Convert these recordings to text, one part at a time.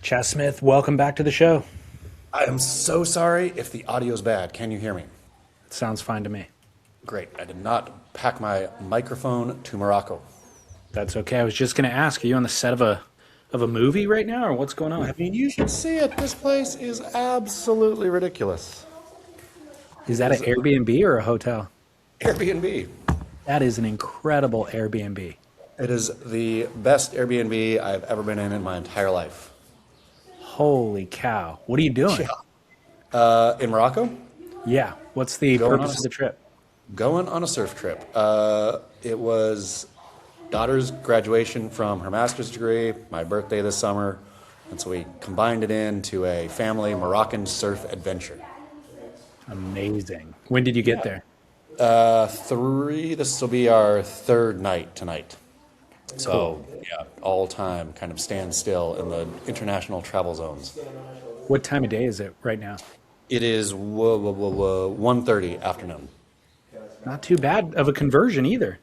Chas Smith, welcome back to the show. I am so sorry if the audio's bad. Can you hear me? It sounds fine to me. Great. I did not pack my microphone to Morocco. That's okay. I was just going to ask, are you on the set of a movie right now, or what's going on? I mean, you should see it. This place is absolutely ridiculous. Is that an Airbnb or a hotel? Airbnb. That is an incredible Airbnb. It is the best Airbnb I've ever been in my entire life. Holy cow. What are you doing? In Morocco, Yeah. What's the going on purpose of the trip? going on a surf trip. It was daughter's graduation from her master's degree, my birthday this summer, and so we combined it into a family Moroccan surf adventure. Amazing. When did you get there? This will be our third night tonight. So, Cool. yeah, all time kind of stand still in the international travel zones. What time of day is it right now? It is 1:30 afternoon. Not too bad of a conversion either.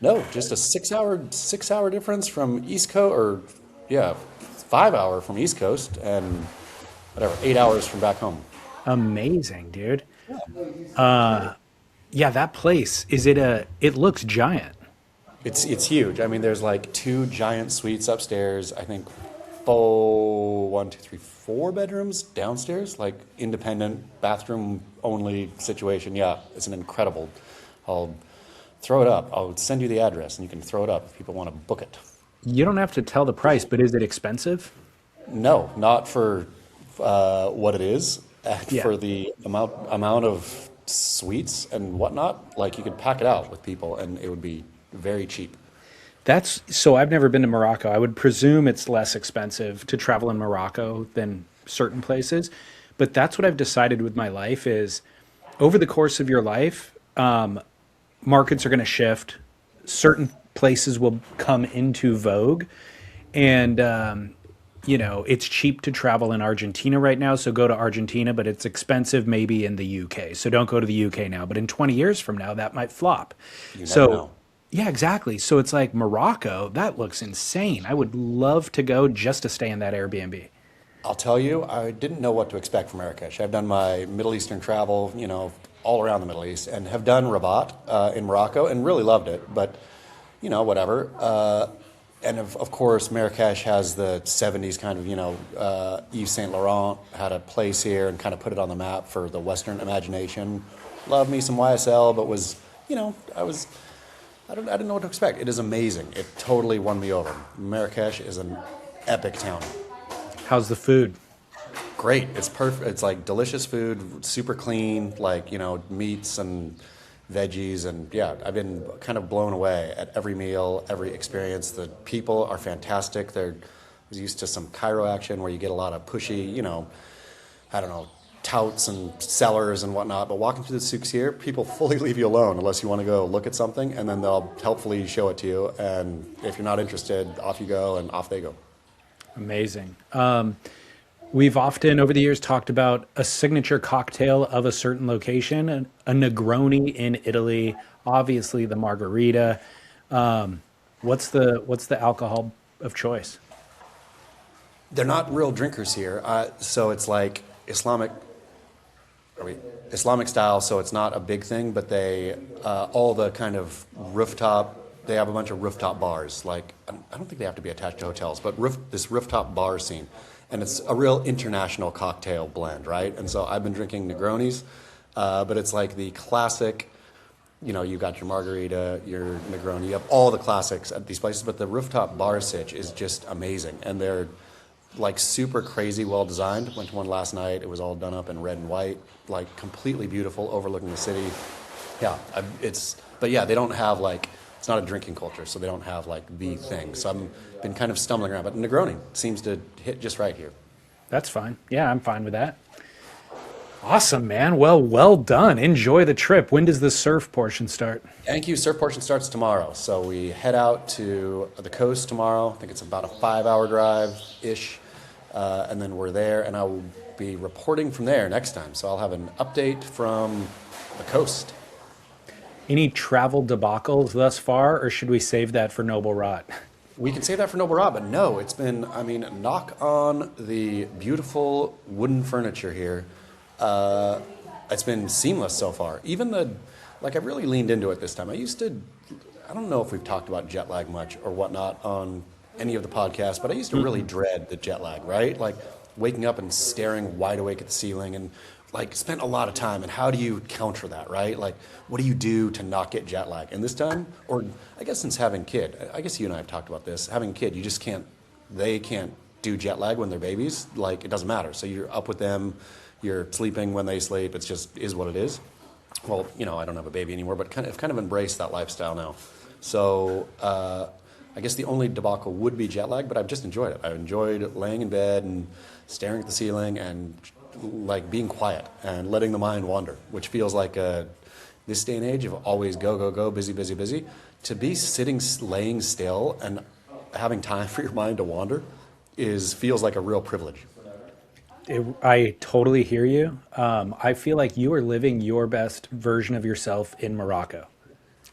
No, just a 6 hour difference from East Coast, or yeah, 5 hour from East Coast, and whatever, 8 hours from back home. Amazing, dude. Yeah, that place, it looks giant. It's huge. I mean, there's like two giant suites upstairs. I think one, two, three, four bedrooms downstairs, like independent bathroom only situation. Yeah, it's an incredible. I'll throw it up. I'll send you the address, and you can throw it up if people want to book it. You don't have to tell the price, but is it expensive? No, not for what it is, and Yeah. for the amount of suites and whatnot. Like you could pack it out with people, and it would be very cheap. That's so I've never been to Morocco. I would presume it's less expensive to travel in Morocco than certain places. But that's what I've decided with my life is over the course of your life, markets are going to shift. Certain places will come into vogue. And, it's cheap to travel in Argentina right now. So go to Argentina, but it's expensive maybe in the UK. So don't go to the UK now. But in 20 years from now, that might flop. You never So know. yeah, exactly. So it's like Morocco, that looks insane. I would love to go just to stay in that Airbnb. I'll tell you, I didn't know what to expect from Marrakesh. I've done my Middle Eastern travel, all around the Middle East, and have done Rabat in Morocco and really loved it. But, whatever. And of course, Marrakesh has the 70s kind of, Yves Saint Laurent had a place here and kind of put it on the map for the Western imagination. Loved me some YSL, but was, I didn't know what to expect. It is amazing. It totally won me over. Marrakesh is an epic town. How's the food? Great. It's perfect. It's like delicious food, super clean, like, meats and veggies. And yeah, I've been kind of blown away at every meal, every experience. The people are fantastic. I was used to some Cairo action where you get a lot of pushy, I don't know, touts and sellers and whatnot. But walking through the souks here, people fully leave you alone unless you want to go look at something, and then they'll helpfully show it to you. And if you're not interested, off you go, and off they go. Amazing. We've often over the years talked about a signature cocktail of a certain location, a Negroni in Italy, obviously the margarita. What's the alcohol of choice? They're not real drinkers here, so it's like Islamic style, so it's not a big thing, but they, all the kind of they have a bunch of rooftop bars. Like, I don't think they have to be attached to hotels, but this rooftop bar scene. And it's a real international cocktail blend, right? And so I've been drinking Negronis, but it's like the classic, you got your margarita, your Negroni, you have all the classics at these places, but the rooftop bar sitch is just amazing. And they're like super crazy well designed. Went to one last night. It was all done up in red and white, like completely beautiful, overlooking the city. Yeah, but yeah, they don't have like, it's not a drinking culture, so they don't have like the thing. So I've been kind of stumbling around, but Negroni seems to hit just right here. That's fine. Yeah, I'm fine with that. Awesome, man. Well done. Enjoy the trip. When does the surf portion start? Thank you. Surf portion starts tomorrow. So we head out to the coast tomorrow. I think it's about a 5 hour drive-ish. And then we're there, and I will be reporting from there next time. So I'll have an update from the coast. Any travel debacles thus far, or should we save that for Noble Rot? We can say that for Noble Rob, but no, it's been, I mean, knock on the beautiful wooden furniture here. It's been seamless so far. Even like I've really leaned into it this time. I don't know if we've talked about jet lag much or whatnot on any of the podcasts, but I used to really dread the jet lag, right? Like waking up and staring wide awake at the ceiling and like spent a lot of time. And how do you counter that, right? Like, what do you do to not get jet lag? And this time, or I guess since having a kid, I guess you and I have talked about this, having a kid, you just can't, they can't do jet lag when they're babies. Like, it doesn't matter. So you're up with them, you're sleeping when they sleep. It's just is what it is. Well, you know, I don't have a baby anymore, but I've kind of embraced that lifestyle now. So I guess the only debacle would be jet lag, but I've just enjoyed it. I've enjoyed laying in bed and staring at the ceiling and like being quiet and letting the mind wander, which feels like this day and age of always go, go, go, busy, busy, busy. To be sitting, laying still and having time for your mind to wander feels like a real privilege. I totally hear you. I feel like you are living your best version of yourself in Morocco.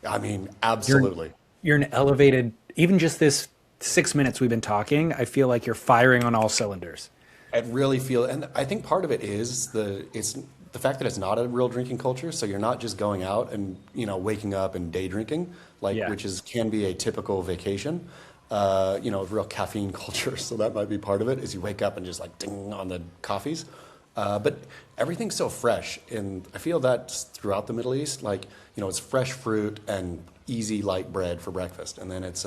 I mean, absolutely. You're an elevated, even just this 6 minutes we've been talking, I feel like you're firing on all cylinders. I really feel, and I think part of it is it's the fact that it's not a real drinking culture. So you're not just going out and, you know, waking up and day drinking, which can be a typical vacation. You know, real caffeine culture. So that might be part of it, is you wake up and just like ding on the coffees. But everything's so fresh, and I feel that's throughout the Middle East. Like, you know, it's fresh fruit and easy light bread for breakfast, and then it's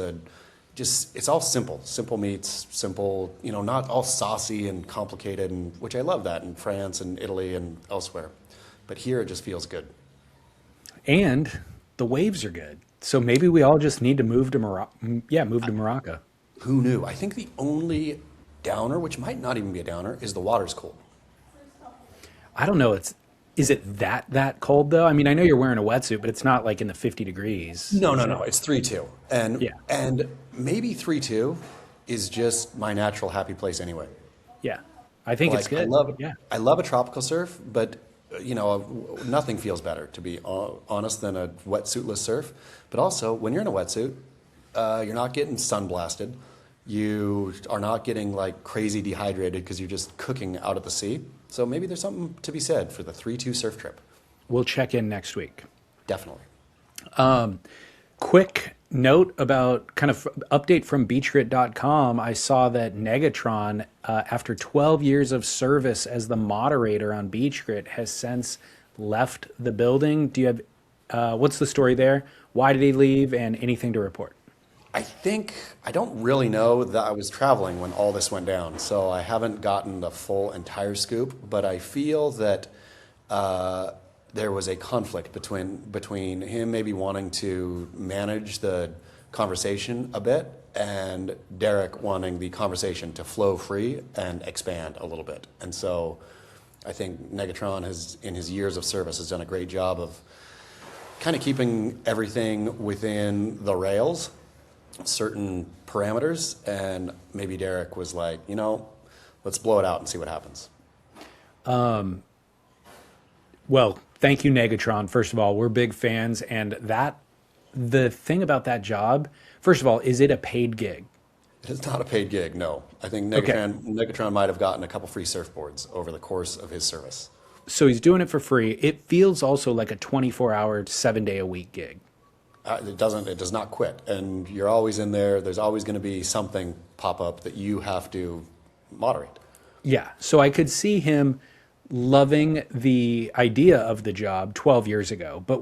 all simple meats, simple, you know, not all saucy and complicated, and which I love that in France and Italy and elsewhere. But here it just feels good. And the waves are good. So maybe we all just need to move to Morocco. Yeah, move to Morocco. Who knew? I think the only downer, which might not even be a downer, is the water's cold. I don't know. Is it that cold though? I mean, I know you're wearing a wetsuit, but it's not like in the 50 degrees. No. It's 3-2. And maybe 3-2 is just my natural happy place anyway. Yeah. I think it's good. I love a tropical surf, but you know, nothing feels better, to be honest, than a wetsuitless surf. But also, when you're in a wetsuit, you're not getting sunblasted. You are not getting like crazy dehydrated because you're just cooking out at the sea. So maybe there's something to be said for the 3-2 surf trip. We'll check in next week. Definitely. Quick note about kind of update from BeachGrit.com. I saw that Negatron, after 12 years of service as the moderator on BeachGrit, has since left the building. Do you have, what's the story there? Why did he leave, and anything to report? I don't really know that I was traveling when all this went down, so I haven't gotten the full entire scoop, but I feel that there was a conflict between him maybe wanting to manage the conversation a bit and Derek wanting the conversation to flow free and expand a little bit. And so I think Negatron has, in his years of service, has done a great job of kind of keeping everything within the rails, certain parameters, and maybe Derek was like, you know, let's blow it out and see what happens. Well, thank you, Negatron. First of all, we're big fans, and the thing about that job, first of all, is it a paid gig? It is not a paid gig, no. I think Negatron might have gotten a couple free surfboards over the course of his service. So he's doing it for free. It feels also like a 24-hour, 7-day-a-week gig. It does not quit, and you're always in there. There's always going to be something pop up that you have to moderate. Yeah, so I could see him loving the idea of the job 12 years ago, but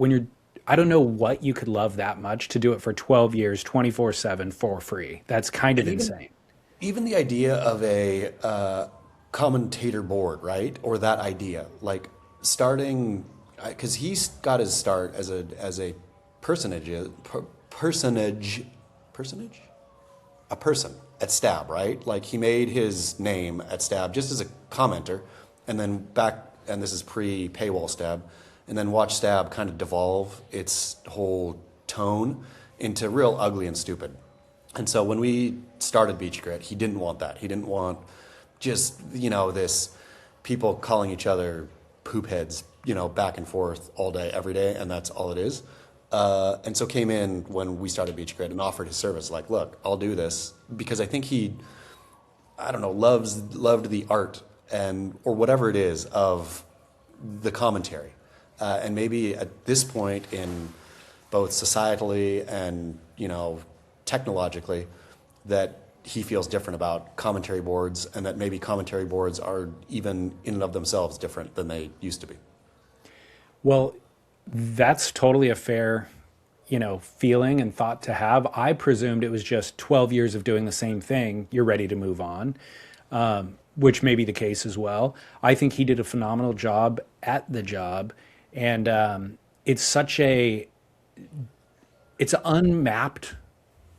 I don't know what you could love that much to do it for 12 years, 24/7 for free. That's kind of insane. Even the idea of a commentator board, right? Or that idea, like starting, because he's got his start as a personage at Stab, right? Like he made his name at Stab just as a commenter, and then and this is pre-paywall Stab, and then watch Stab kind of devolve its whole tone into real ugly and stupid. And so when we started BeachGrit, he didn't want that. He didn't want just, you know, this people calling each other poop heads, you know, back and forth all day, every day, and that's all it is. And so came in when we started BeachGrit and offered his service. Like, look, I'll do this because I think he, I don't know, loved the art and or whatever it is of the commentary, and maybe at this point in both societally and technologically, that he feels different about commentary boards, and that maybe commentary boards are even in and of themselves different than they used to be. Well, that's totally a fair, feeling and thought to have. I presumed it was just 12 years of doing the same thing. You're ready to move on, which may be the case as well. I think he did a phenomenal job at the job. And it's unmapped,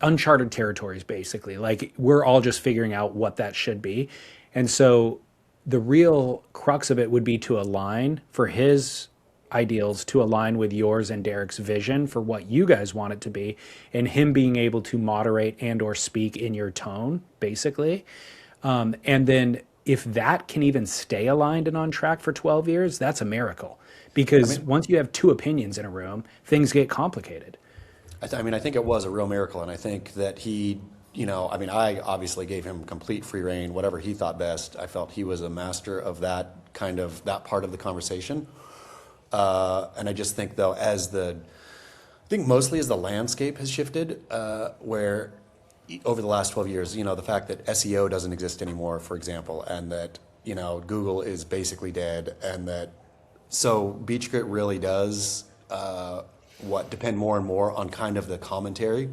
uncharted territories, basically. Like we're all just figuring out what that should be. And so the real crux of it would be to align for his ideals to align with yours and Derek's vision for what you guys want it to be, and him being able to moderate and or speak in your tone, basically. And then if that can even stay aligned and on track for 12 years, that's a miracle. Because once you have two opinions in a room, things get complicated. I think it was a real miracle, and I think that he, I obviously gave him complete free reign, whatever he thought best. I felt he was a master of that part of the conversation. And I just think, though, I think mostly as the landscape has shifted, where over the last 12 years, the fact that SEO doesn't exist anymore, for example, and that, Google is basically dead, and that, so BeachGrit really does, depend more and more on kind of the commentary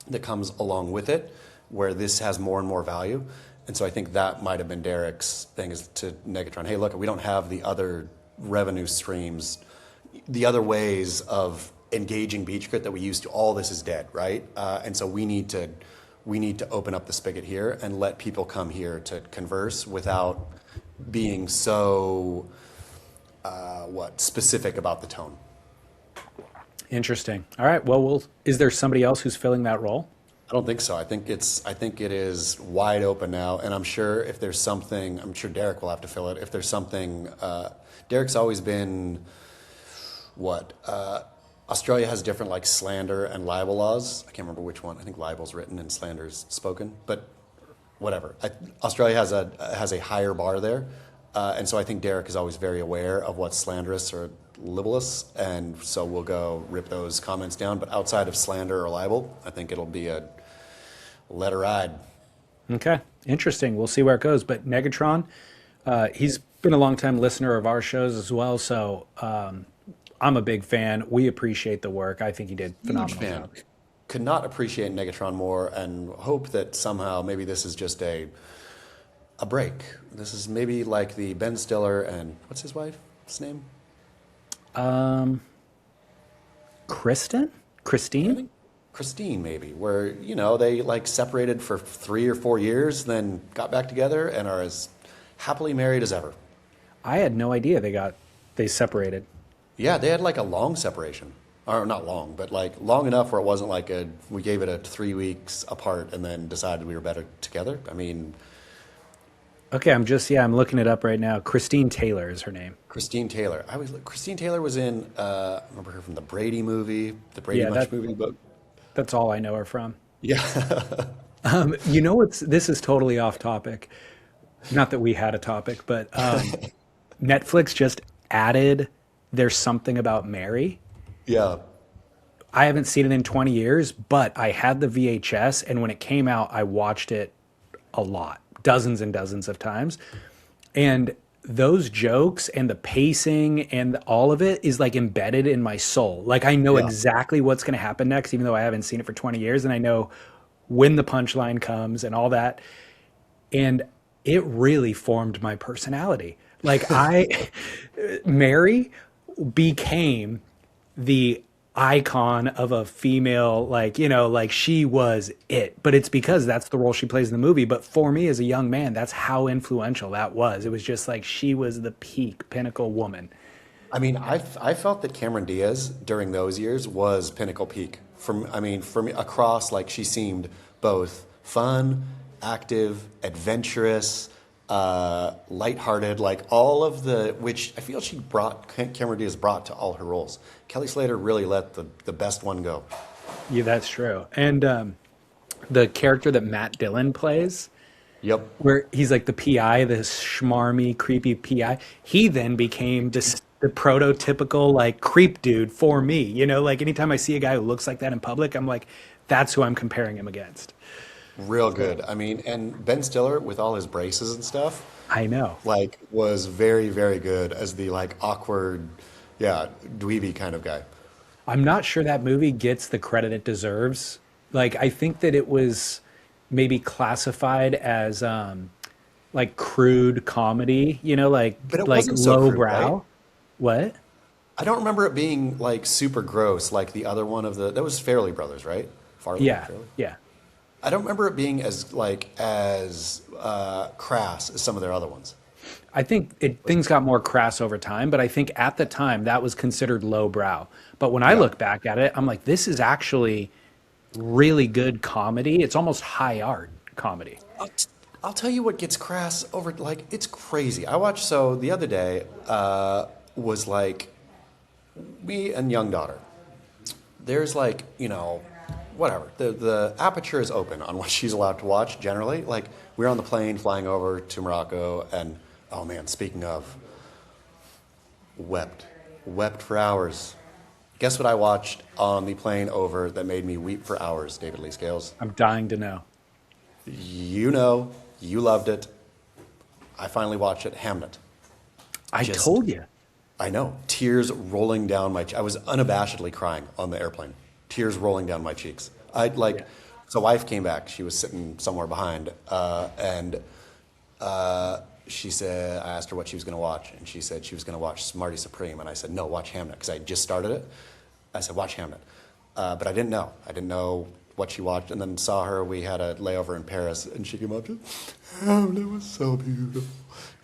that comes along with it, where this has more and more value. And so I think that might have been Derek's thing is to Negatron, hey, look, we don't have the other revenue streams, the other ways of engaging BeachGrit that we used to. All this is dead, right? And so we need to open up the spigot here and let people come here to converse without being so specific about the tone. Interesting. All right. Well, is there somebody else who's filling that role? I don't think so. I think it is wide open now, and I'm sure if there's something, I'm sure Derek will have to fill it. If there's something, Derek's always been Australia has different like slander and libel laws. I can't remember which one. I think libel's written and slander's spoken, but whatever. Australia has a higher bar there, and so I think Derek is always very aware of what's slanderous or libelous, and so we'll go rip those comments down. But outside of slander or libel, I think it'll be a let her ride. Okay, interesting. We'll see where it goes. But Negatron, he's been a long-time listener of our shows as well, so I'm a big fan. We appreciate the work. I think he did phenomenal job. Could not appreciate Negatron more, and hope that somehow maybe this is just a break. This is maybe like the Ben Stiller and what's his wife's name? Christine, maybe, where, they like separated for 3 or 4 years, then got back together and are as happily married as ever. I had no idea they separated. Yeah, they had like a long separation. Or not long, but like long enough where it wasn't like we gave it 3 weeks apart and then decided we were better together. Okay, I'm looking it up right now. Christine Taylor is her name. Christine Taylor. Christine Taylor was in, I remember her from the Brady movie, the Brady Bunch movie. But that's all I know her from. Yeah. This is totally off topic. Not that we had a topic, but Netflix just added There's Something About Mary. Yeah. I haven't seen it in 20 years, but I had the VHS, and when it came out, I watched it a lot. Dozens and dozens of times. And those jokes and the pacing and all of it is like embedded in my soul. Like I know exactly what's going to happen next, even though I haven't seen it for 20 years. And I know when the punchline comes and all that. And it really formed my personality. Like Mary became the icon of a female, like she was it, but it's because that's the role she plays in the movie. But for me as a young man, that's how influential that was. It was just like she was the pinnacle woman. I felt that Cameron Diaz during those years was pinnacle peak. For me across, like she seemed both fun, active, adventurous, lighthearted, like all of which I feel Cameron Diaz brought to all her roles. Kelly Slater really let the best one go. Yeah, that's true. And the character that Matt Dillon plays, Yep. where he's like the PI, this schmarmy, creepy PI, he then became the prototypical like creep dude for me. You know, like anytime I see a guy who looks like that in public, I'm like, that's who I'm comparing him against. Real good. I mean, and Ben Stiller with all his braces and stuff, I know. like was very, very good as the like awkward, yeah, dweeby kind of guy. I'm not sure that movie gets the credit it deserves. Like, I think that it was maybe classified as like crude comedy, you know, But it like wasn't so crude, right? lowbrow. What? I don't remember it being like super gross like the other one of that was Farrelly Brothers, right? Farley, Yeah, Farley. yeah. I don't remember it being as crass as some of their other ones. I think things got more crass over time, but I think at the time that was considered lowbrow. But when I Yeah. look back at it, I'm like, this is actually really good comedy. It's almost high art comedy. I'll tell you what gets crass over, like, it's crazy. I watched, so the other day was like me and young daughter. There's like, whatever. The aperture is open on what she's allowed to watch generally. Like, we were on the plane flying over to Morocco, and oh man, speaking of, wept for hours. Guess what I watched on the plane over that made me weep for hours, David Lee Scales? I'm dying to know. You know, you loved it. I finally watched it, HAMNET. I Just- told you. I know, tears rolling down my I was unabashedly crying on the airplane. Tears rolling down my cheeks. So wife came back. She was sitting somewhere behind, and she said, I asked her what she was going to watch, and she said she was going to watch Smarty Supreme, and I said, no, watch HAMNET, because I had just started it. I said, watch HAMNET. But I didn't know. I didn't know what she watched, and then saw her. We had a layover in Paris, and she came up to, HAMNET was so beautiful.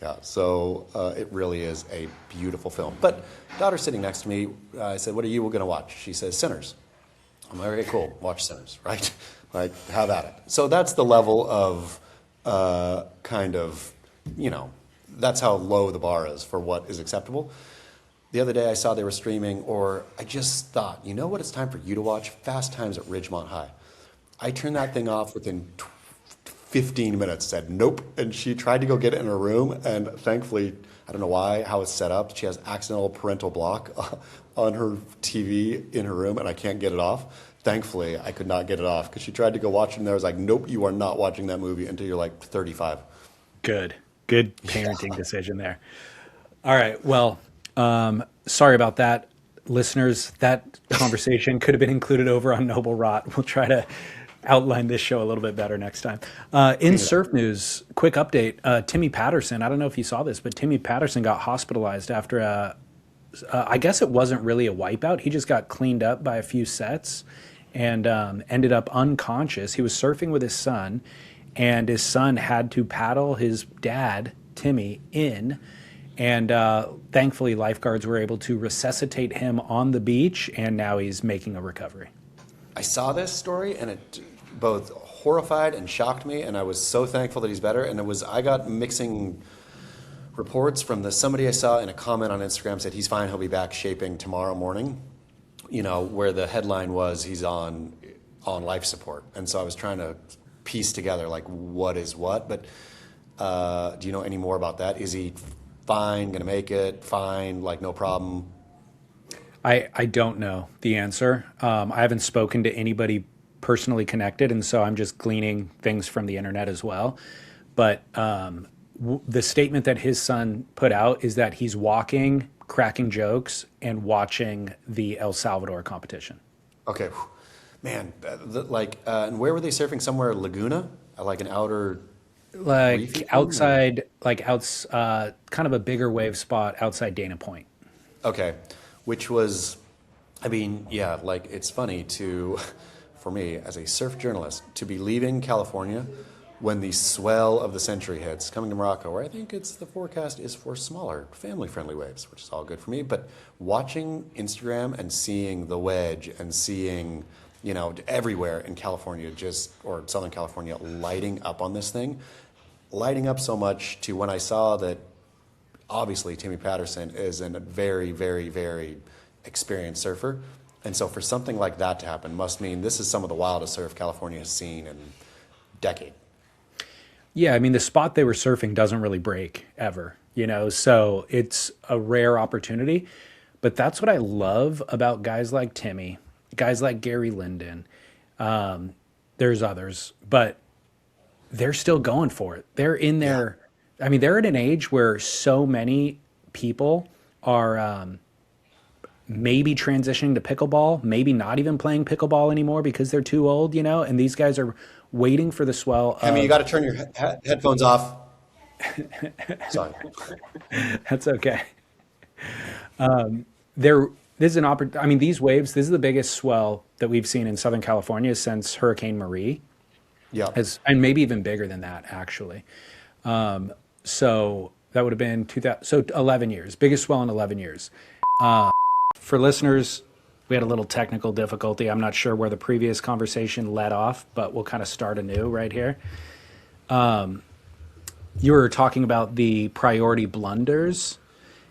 Yeah, so it really is a beautiful film. But daughter sitting next to me, I said, what are you going to watch? She says, Sinners. I'm like, okay, cool, watch Sinners, right? Like, have at it. So that's the level of kind of, that's how low the bar is for what is acceptable. The other day I saw they were streaming, or I just thought, you know what it's time for you to watch? Fast Times at Ridgemont High. I turned that thing off within 15 minutes, said nope, and she tried to go get it in her room, and thankfully, I don't know why, how it's set up, she has accidental parental block on her TV in her room, and I can't get it off. Thankfully, I could not get it off, because she tried to go watch it, and I was like, nope, you are not watching that movie until you're like 35. Good parenting decision there. All right. Well, sorry about that, listeners. That conversation could have been included over on Noble Rot. We'll try to outline this show a little bit better next time. In surf news, quick update. Timmy Patterson, I don't know if you saw this, but Timmy Patterson got hospitalized after I guess it wasn't really a wipeout. He just got cleaned up by a few sets and ended up unconscious. He was surfing with his son, and his son had to paddle his dad, Timmy, in. And thankfully, lifeguards were able to resuscitate him on the beach, and now he's making a recovery. I saw this story, and it both horrified and shocked me, and I was so thankful that he's better. And I got mixing reports from somebody I saw in a comment on Instagram said he's fine, he'll be back shaping tomorrow morning, where the headline was he's on life support. And so I was trying to piece together like what is what, but do you know any more about that? Is he fine, gonna make it, fine, like no problem? I don't know the answer. I haven't spoken to anybody personally connected, and so I'm just gleaning things from the internet as well. But the statement that his son put out is that he's walking, cracking jokes, and watching the El Salvador competition. Okay, man, and where were they surfing? Somewhere Laguna, like an outer, like outside, kind of a bigger wave spot outside Dana Point. Okay, which was, like it's funny for me as a surf journalist, to be leaving California when the swell of the century hits, coming to Morocco, where I think the forecast is for smaller, family-friendly waves, which is all good for me. But watching Instagram and seeing the wedge and seeing, everywhere in California, or Southern California, lighting up on this thing, lighting up so much to when I saw that obviously Timmy Patterson is a very, very, very experienced surfer. And so for something like that to happen must mean this is some of the wildest surf California has seen in a decade. Yeah, I mean, the spot they were surfing doesn't really break ever, so it's a rare opportunity. But that's what I love about guys like Timmy, guys like Gary Linden. There's others, but they're still going for it. They're in there. I mean, they're at an age where so many people are maybe transitioning to pickleball, maybe not even playing pickleball anymore because they're too old, and these guys are waiting for the swell. I mean, you got to turn your headphones off. Sorry. That's okay. This is an opportunity. I mean, these waves, this is the biggest swell that we've seen in Southern California since Hurricane Marie. Yeah. And maybe even bigger than that, actually. So that would have been 11 years, biggest swell in 11 years. For listeners, we had a little technical difficulty. I'm not sure where the previous conversation led off, but we'll kind of start anew right here. You were talking about the priority blunders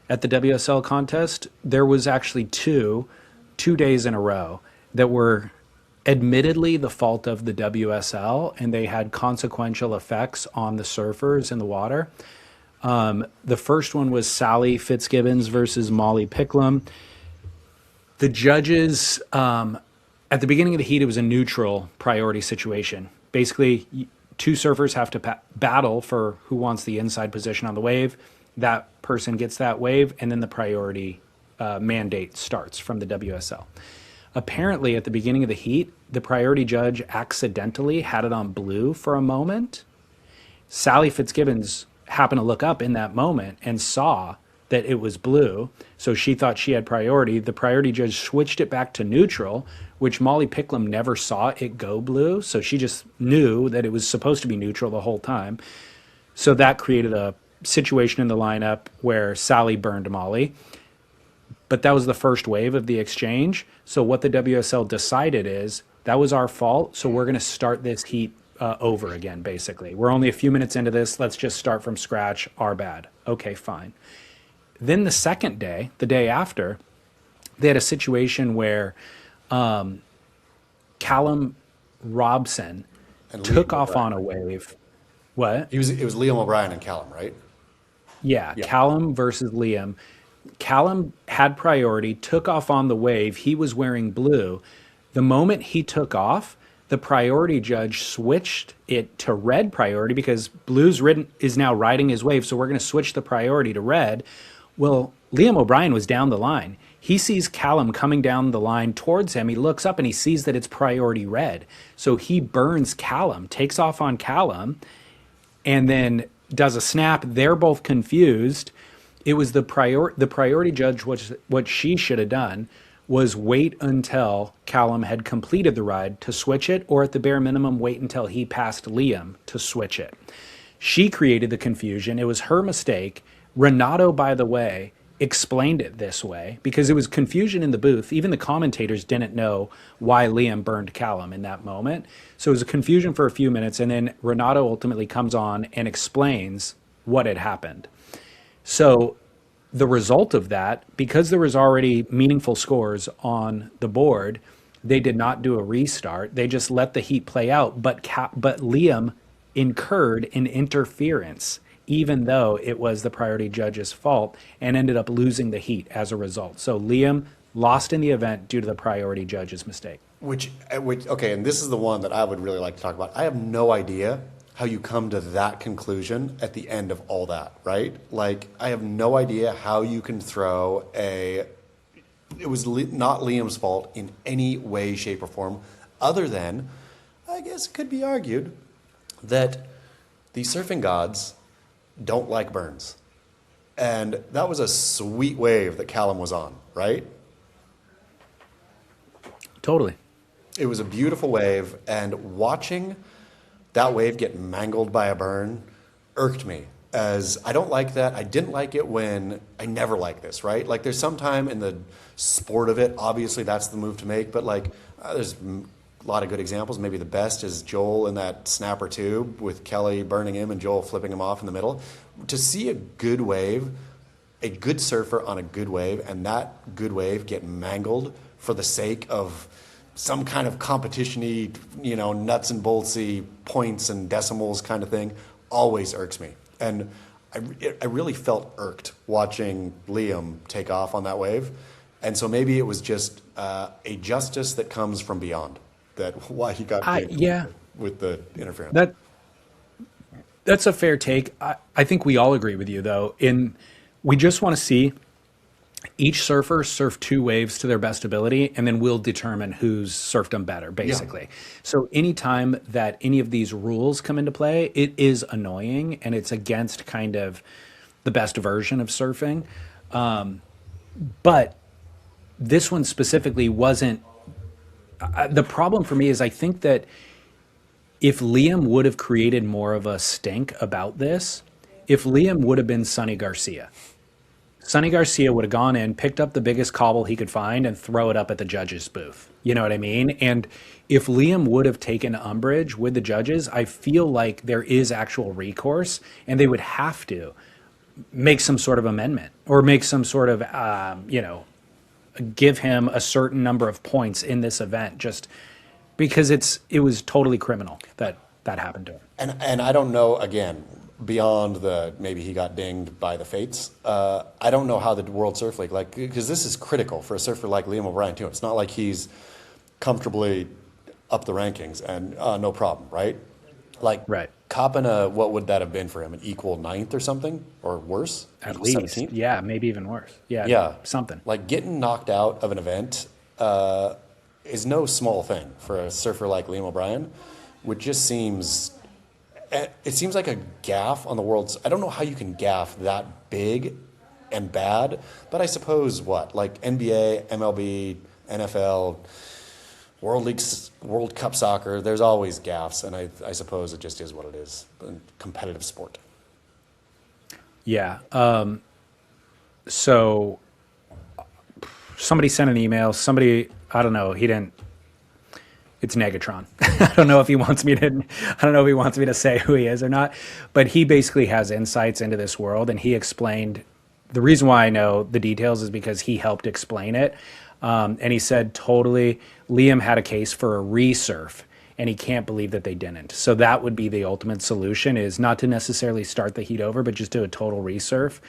at the WSL contest. There was actually two days in a row that were admittedly the fault of the WSL, and they had consequential effects on the surfers in the water. The first one was Sally Fitzgibbons versus Molly Picklum. The judges, at the beginning of the heat, it was a neutral priority situation. Basically, two surfers have to battle for who wants the inside position on the wave. That person gets that wave, and then the priority mandate starts from the WSL. Apparently, at the beginning of the heat, the priority judge accidentally had it on blue for a moment. Sally Fitzgibbons happened to look up in that moment and saw that it was blue, so she thought she had priority. The priority judge switched it back to neutral, which Molly Picklum never saw it go blue, so she just knew that it was supposed to be neutral the whole time. So that created a situation in the lineup where Sally burned Molly. But that was the first wave of the exchange. So what the WSL decided is that was our fault, so we're going to start this heat over again, basically. We're only a few minutes into this. Let's just start from scratch. Our bad. Okay, fine. Then the second day, the day after, they had a situation where Callum Robson took off on a wave. What? It was Liam O'Brien and Callum, right? Yeah, Callum versus Liam. Callum had priority, took off on the wave. He was wearing blue. The moment he took off, the priority judge switched it to red priority because blue's is now riding his wave, so we're going to switch the priority to red. Well, Liam O'Brien was down the line. He sees Callum coming down the line towards him. He looks up and he sees that it's priority red. So he burns Callum, takes off on Callum, and then does a snap. They're both confused. It was the priority judge, what she should have done was wait until Callum had completed the ride to switch it, or at the bare minimum, wait until he passed Liam to switch it. She created the confusion. It was her mistake. Renato, by the way, explained it this way because it was confusion in the booth. Even the commentators didn't know why Liam burned Callum in that moment. So it was a confusion for a few minutes, and then Renato ultimately comes on and explains what had happened. So the result of that, because there was already meaningful scores on the board, they did not do a restart. They just let the heat play out. But Liam incurred an interference, even though it was the priority judge's fault, and ended up losing the heat as a result. So Liam lost in the event due to the priority judge's mistake. Which okay, and this is the one that I would really like to talk about. I have no idea how you come to that conclusion at the end of all that, right? Like, I have no idea how you can throw it was not Liam's fault in any way, shape, or form, other than, I guess it could be argued, that the surfing gods don't like burns. And that was a sweet wave that Callum was on, right? Totally. It was a beautiful wave, and watching that wave get mangled by a burn irked me, as I don't like that. I didn't like it when, I never like this, right? Like, there's some time in the sport of it, obviously that's the move to make, but like there's a lot of good examples. Maybe the best is Joel in that snapper tube with Kelly burning him and Joel flipping him off in the middle. To see a good wave, a good surfer on a good wave, and that good wave get mangled for the sake of some kind of competition-y, nuts and boltsy points and decimals kind of thing, always irks me. And I really felt irked watching Liam take off on that wave. And so maybe it was just a justice that comes from beyond, that why he got Yeah, with the interference. that's a fair take. I think we all agree with you, though. We just want to see each surfer surf 2 waves to their best ability, and then we'll determine who's surfed them better, basically. So anytime that any of these rules come into play, it is annoying, and it's against kind of the best version of surfing. But this one specifically wasn't. The problem for me is I think that if Liam would have created more of a stink about this, if Liam would have been Sonny Garcia would have gone in, picked up the biggest cobble he could find, and throw it up at the judges' booth. You know what I mean? And if Liam would have taken umbrage with the judges, I feel like there is actual recourse, and they would have to make some sort of amendment or make some sort of, give him a certain number of points in this event, just because it was totally criminal that happened to him. And I don't know, again, beyond maybe he got dinged by the fates. I don't know how the World Surf League, because this is critical for a surfer like Liam O'Brien too. It's not like he's comfortably up the rankings and no problem, right? Right. Copping what would that have been for him? An equal 9th or something, or worse? At least, 17th? yeah, maybe even worse. Yeah, something. Getting knocked out of an event is no small thing for a surfer like Liam O'Brien, which just seems. It seems like a gaffe on the world's. I don't know how you can gaffe that big and bad, but I suppose NBA, MLB, NFL, World Leagues, World Cup soccer. There's always gaffes, and I suppose it just is what it is. Competitive sport. Yeah. So somebody sent an email. I don't know. He didn't. It's Negatron. I don't know if he wants me to say who he is or not, but he basically has insights into this world, and he explained. The reason why I know the details is because he helped explain it, and he said totally Liam had a case for a resurf, and he can't believe that they didn't. So that would be the ultimate solution: is not to necessarily start the heat over, but just do a total resurf.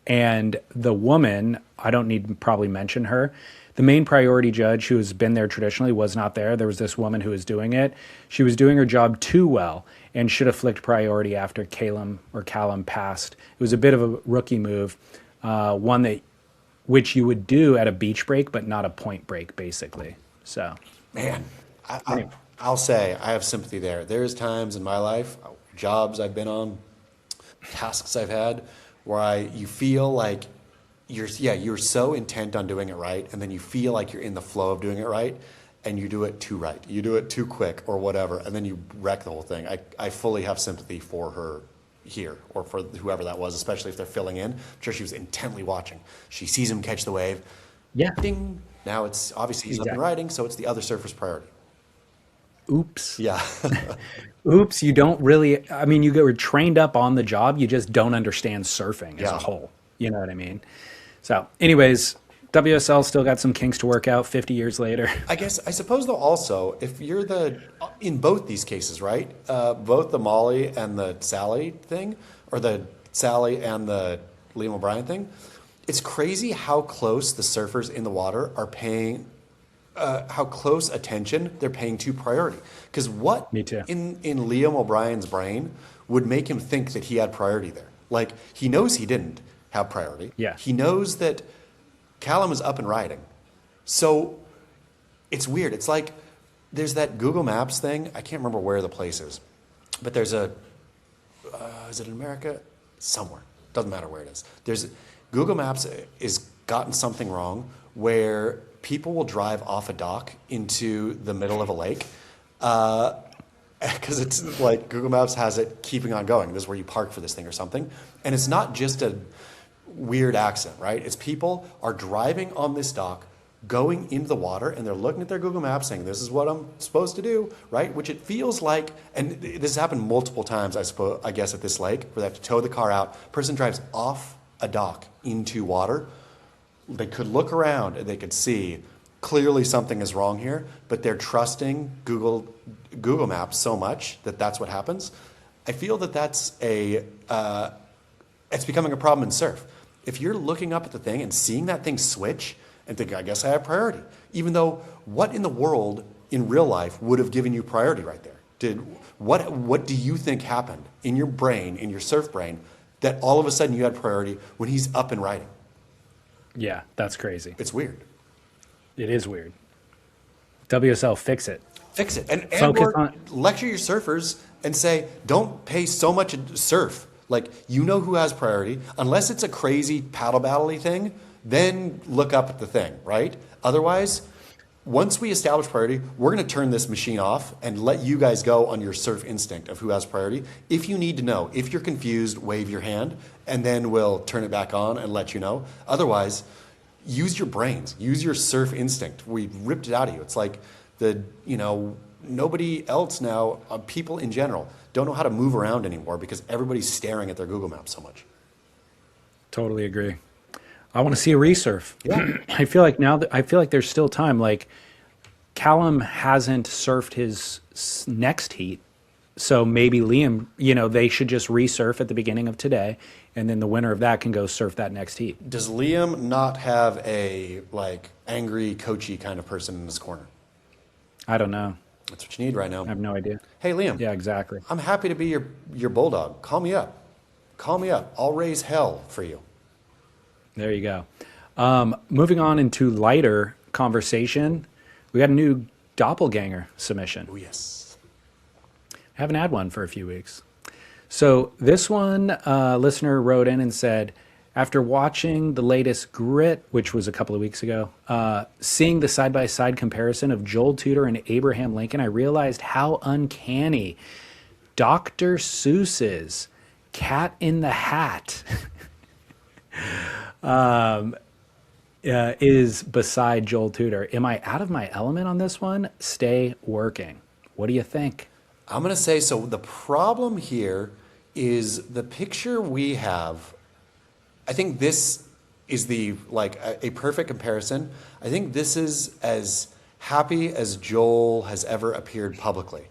And the woman, I don't need to probably mention her. The main priority judge, who has been there traditionally, was not there. There was this woman who was doing it. She was doing her job too well and should have flicked priority after Callum passed. It was a bit of a rookie move, which you would do at a beach break, but not a point break, basically. So, man, I'll say I have sympathy there. There's times in my life, jobs I've been on, tasks I've had, where you feel like you're so intent on doing it right, and then you feel like you're in the flow of doing it right, and you do it too right. You do it too quick or whatever, and then you wreck the whole thing. I fully have sympathy for her here, or for whoever that was, especially if they're filling in. I'm sure she was intently watching. She sees him catch the wave. Yeah. Ding. Now it's obviously he's up and riding, so it's the other surfer's priority. Oops. Yeah. Oops, you don't really, you were trained up on the job, you just don't understand surfing as a whole. You know what I mean? So, anyways, WSL still got some kinks to work out 50 years later. I suppose though also, if you're in both these cases, right? Both the Molly and the Sally thing, or the Sally and the Liam O'Brien thing, it's crazy how close the surfers in the water are paying, how close attention they're paying to priority. Because what Me too. in Liam O'Brien's brain would make him think that he had priority there? He knows he didn't have priority. Yeah. He knows that Callum is up and riding. So it's weird. It's like there's that Google Maps thing. I can't remember where the place is, but there's is it in America? Somewhere. Doesn't matter where it is. Google Maps is gotten something wrong where people will drive off a dock into the middle of a lake because it's like Google Maps has it keeping on going. This is where you park for this thing or something. And it's not just a weird accident, right? It's people are driving on this dock going into the water and they're looking at their Google Maps saying, this is what I'm supposed to do, right? Which it feels like, and this has happened multiple times, I guess, at this lake, where they have to tow the car out. Person drives off a dock into water. They could look around and they could see clearly something is wrong here, but they're trusting Google Maps so much that that's what happens. I feel that that's it's becoming a problem in surf. If you're looking up at the thing and seeing that thing switch and think, I guess I have priority, even though what in the world in real life would have given you priority right there? What do you think happened in your brain, in your surf brain, that all of a sudden you had priority when he's up and riding? Yeah, that's crazy. It's weird. It is weird. WSL, fix it. Fix it. And Focus on lecture your surfers and say, don't pay so much to surf. Like, you know who has priority. Unless it's a crazy paddle battle-y thing, then look up at the thing, right? Otherwise, once we establish priority, we're going to turn this machine off and let you guys go on your surf instinct of who has priority. If you need to know, if you're confused, wave your hand, and then we'll turn it back on and let you know. Otherwise, use your brains, use your surf instinct. We ripped it out of you. It's like nobody else now, people in general, don't know how to move around anymore because everybody's staring at their Google Maps so much. Totally agree. I want to see a resurf. Yeah. I feel like there's still time. Like, Callum hasn't surfed his next heat. So maybe Liam, they should just resurf at the beginning of today, and then the winner of that can go surf that next heat. Does Liam not have a angry, coachy kind of person in his corner? I don't know. That's what you need right now. I have no idea. Hey, Liam. Yeah, exactly. I'm happy to be your bulldog. Call me up. Call me up. I'll raise hell for you. There you go. Moving on into lighter conversation, we got a new Doppelganger submission. Oh, yes. Haven't had one for a few weeks. So this one, listener wrote in and said, after watching the latest Grit, which was a couple of weeks ago, seeing the side-by-side comparison of Joel Tudor and Abraham Lincoln, I realized how uncanny Dr. Seuss's Cat in the Hat is beside Joel Tudor. Am I out of my element on this one? Stay working. What do you think? I'm going to say, so the problem here is the picture we have. I think this is a perfect comparison. I think this is as happy as Joel has ever appeared publicly.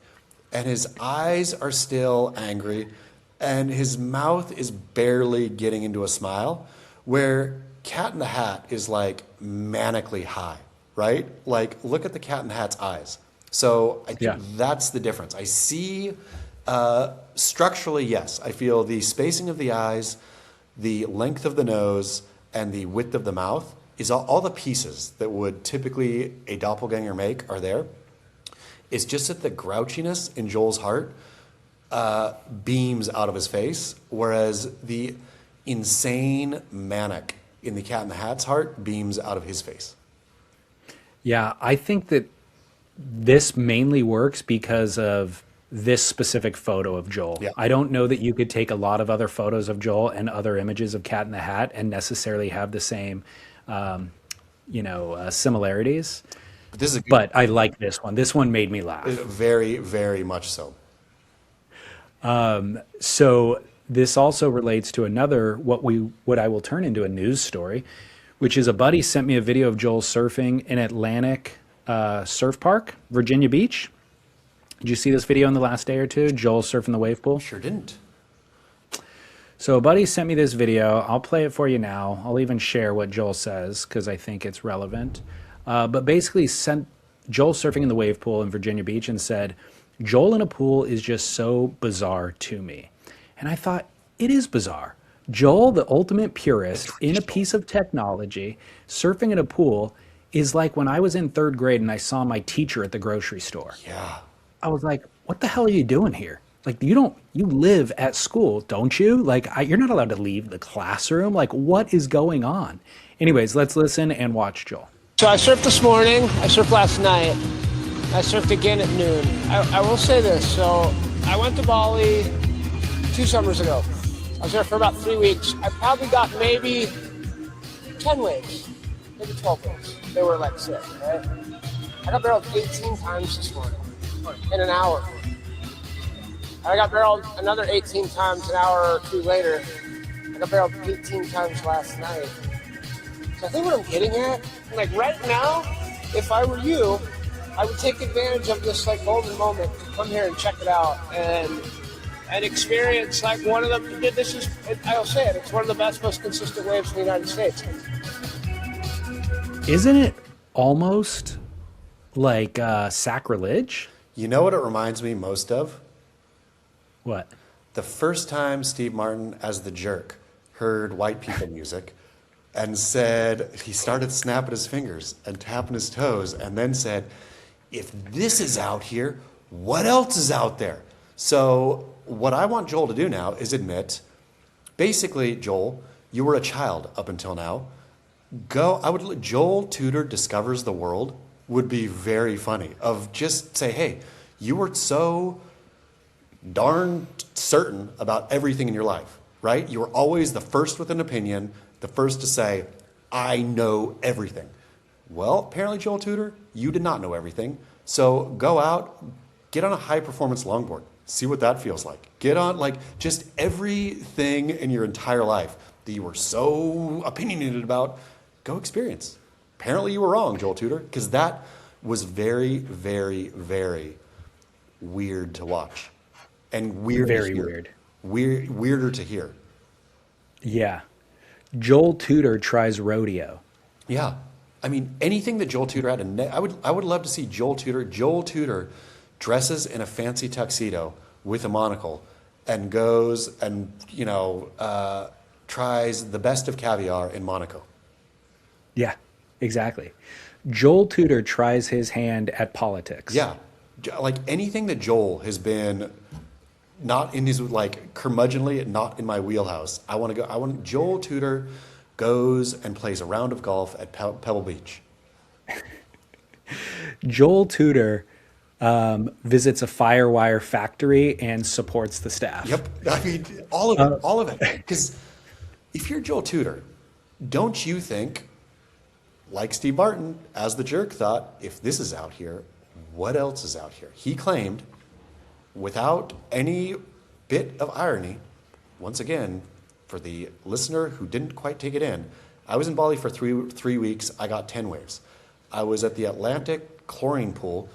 And his eyes are still angry, and his mouth is barely getting into a smile, where Cat in the Hat is manically high, right? Look at the Cat in the Hat's eyes. So I think that's the difference. I see structurally, yes, I feel the spacing of the eyes, the length of the nose, and the width of the mouth is all the pieces that would typically a doppelganger make are there. It's just that the grouchiness in Joel's heart beams out of his face, whereas the insane manic in the Cat in the Hat's heart beams out of his face. Yeah, I think that this mainly works because of this specific photo of Joel. Yeah. I don't know that you could take a lot of other photos of Joel and other images of Cat in the Hat and necessarily have the same, similarities. But I like this one. This one made me laugh. Very, very much so. So this also relates to another, what I will turn into a news story, which is a buddy sent me a video of Joel surfing in Atlantic Surf Park, Virginia Beach. Did you see this video in the last day or two? Joel surfing the wave pool? Sure didn't. So a buddy sent me this video. I'll play it for you now. I'll even share what Joel says because I think it's relevant. But basically sent Joel surfing in the wave pool in Virginia Beach and said, Joel in a pool is just so bizarre to me. And I thought, it is bizarre. Joel, the ultimate purist, in a piece of technology, surfing in a pool is like when I was in 3rd grade and I saw my teacher at the grocery store. Yeah. I was like, what the hell are you doing here? You live at school, don't you? You're not allowed to leave the classroom. What is going on? Anyways, let's listen and watch Joel. So I surfed this morning, I surfed last night, I surfed again at noon. I will say this, so I went to Bali 2 summers ago. I was there for about 3 weeks. I probably got maybe 10 waves, maybe 12 waves. they were like sick, right? I got barreled 18 times this morning in an hour. I got barreled another 18 times an hour or two later. I got barreled 18 times last night. So I think what I'm getting at, like right now, if I were you, I would take advantage of this like golden moment to come here and check it out and experience like one of them. This is, I'll say it, it's one of the best, most consistent waves in the United States. Isn't it almost like sacrilege? You know what it reminds me most of? What? The first time Steve Martin, as the jerk, heard white people music and said, he started snapping his fingers and tapping his toes and then said, if this is out here, what else is out there? So what I want Joel to do now is admit, basically, Joel, you were a child up until now. Joel Tudor discovers the world would be very funny. Of just say, hey, you were so darn certain about everything in your life, right? You were always the first with an opinion, the first to say, I know everything. Well, apparently, Joel Tudor, you did not know everything. So go out, get on a high-performance longboard. See what that feels like. Get on, like, just everything in your entire life that you were so opinionated about, go experience. Apparently, you were wrong, Joel Tudor, because that was very, very, very weird to watch. And weird Very to hear. Weirder to hear. Yeah. Joel Tudor tries rodeo. Yeah. I mean, anything that Joel Tudor had, I would love to see Joel Tudor. Joel Tudor dresses in a fancy tuxedo with a monocle and goes and, tries the best of caviar in Monaco. Yeah, exactly. Joel Tudor tries his hand at politics. Yeah. Like anything that Joel has been not in his, like, curmudgeonly, not in my wheelhouse. Joel Tudor goes and plays a round of golf at Pebble Beach. Joel Tudor visits a Firewire factory and supports the staff. Yep. I mean, all of it. Because if you're Joel Tudor, don't you think, like Steve Martin, as the jerk, thought, if this is out here, what else is out here? He claimed, without any bit of irony, once again, for the listener who didn't quite take it in, I was in Bali for three weeks. I got 10 waves. I was at the Atlantic chlorine pool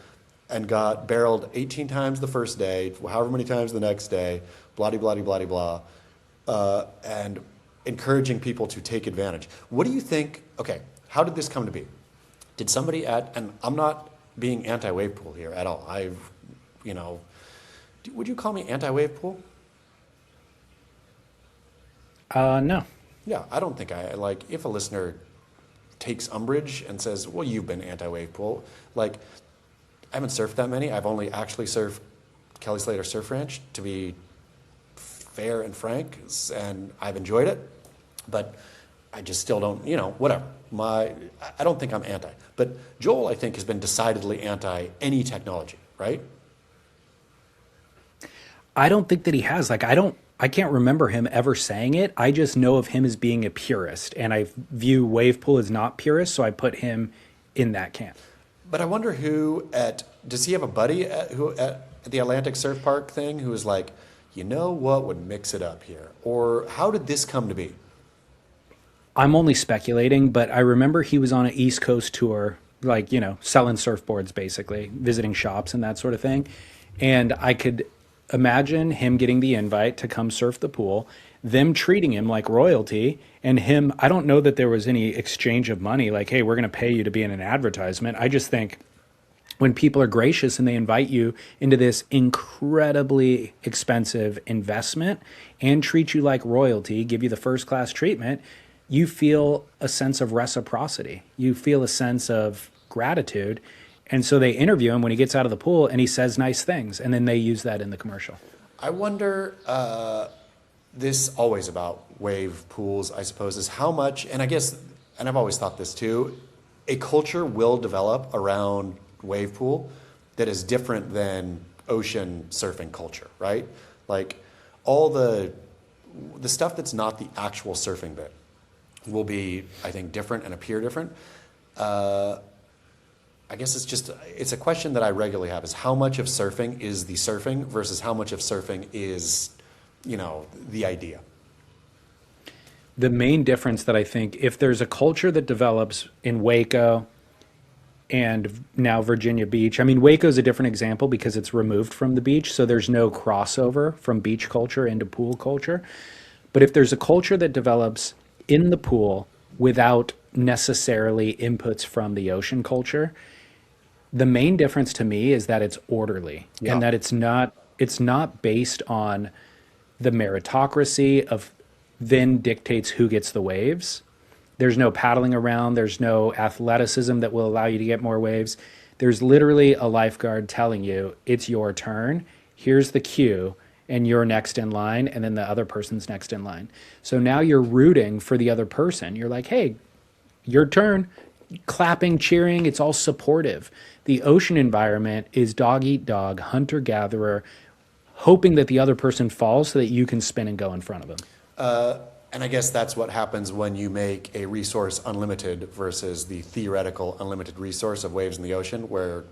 and got barreled 18 times the first day, however many times the next day, blah, blah, blah, blah, blah, and encouraging people to take advantage. What do you think? Okay, how did this come to be? Did somebody and I'm not being anti-wave pool here at all. Would you call me anti-wave pool? No. Yeah, I don't think if a listener takes umbrage and says, well, you've been anti-wave pool, I haven't surfed that many. I've only actually surfed Kelly Slater Surf Ranch, to be fair and frank, and I've enjoyed it, but I just still don't, whatever. I don't think I'm anti. But Joel, I think, has been decidedly anti any technology, right? I don't think that he has. I can't remember him ever saying it. I just know of him as being a purist, and I view wave pool as not purist, so I put him in that camp. But I wonder does he have a buddy at the Atlantic Surf Park thing who is like, what would mix it up here? Or how did this come to be? I'm only speculating, but I remember he was on an East Coast tour, selling surfboards, basically, visiting shops and that sort of thing. And I could imagine him getting the invite to come surf the pool, them treating him like royalty, and him, I don't know that there was any exchange of money, like, hey, we're going to pay you to be in an advertisement. I just think when people are gracious and they invite you into this incredibly expensive investment and treat you like royalty, give you the first class treatment, you feel a sense of reciprocity. You feel a sense of gratitude. And so they interview him when he gets out of the pool and he says nice things. And then they use that in the commercial. I wonder, this always about wave pools, I suppose, is how much, and I've always thought this too, a culture will develop around wave pool that is different than ocean surfing culture, right? Like all the stuff that's not the actual surfing bit will be, I think, different and appear different. I guess it's a question that I regularly have, is how much of surfing is the surfing versus how much of surfing is, the idea. The main difference that I think, if there's a culture that develops in Waco and now Virginia Beach, I mean, Waco is a different example because it's removed from the beach, so there's no crossover from beach culture into pool culture. But if there's a culture that develops in the pool without necessarily inputs from the ocean culture, the main difference to me is that it's orderly and that it's not based on the meritocracy of then dictates who gets the waves. There's no paddling around. There's no athleticism that will allow you to get more waves. There's literally a lifeguard telling you, it's your turn. Here's the cue, and you're next in line, and then the other person's next in line. So now you're rooting for the other person. You're like, hey, your turn. Clapping, cheering, it's all supportive. The ocean environment is dog eat dog, hunter gatherer, hoping that the other person falls so that you can spin and go in front of them. And I guess that's what happens when you make a resource unlimited versus the theoretical unlimited resource of waves in the ocean, where,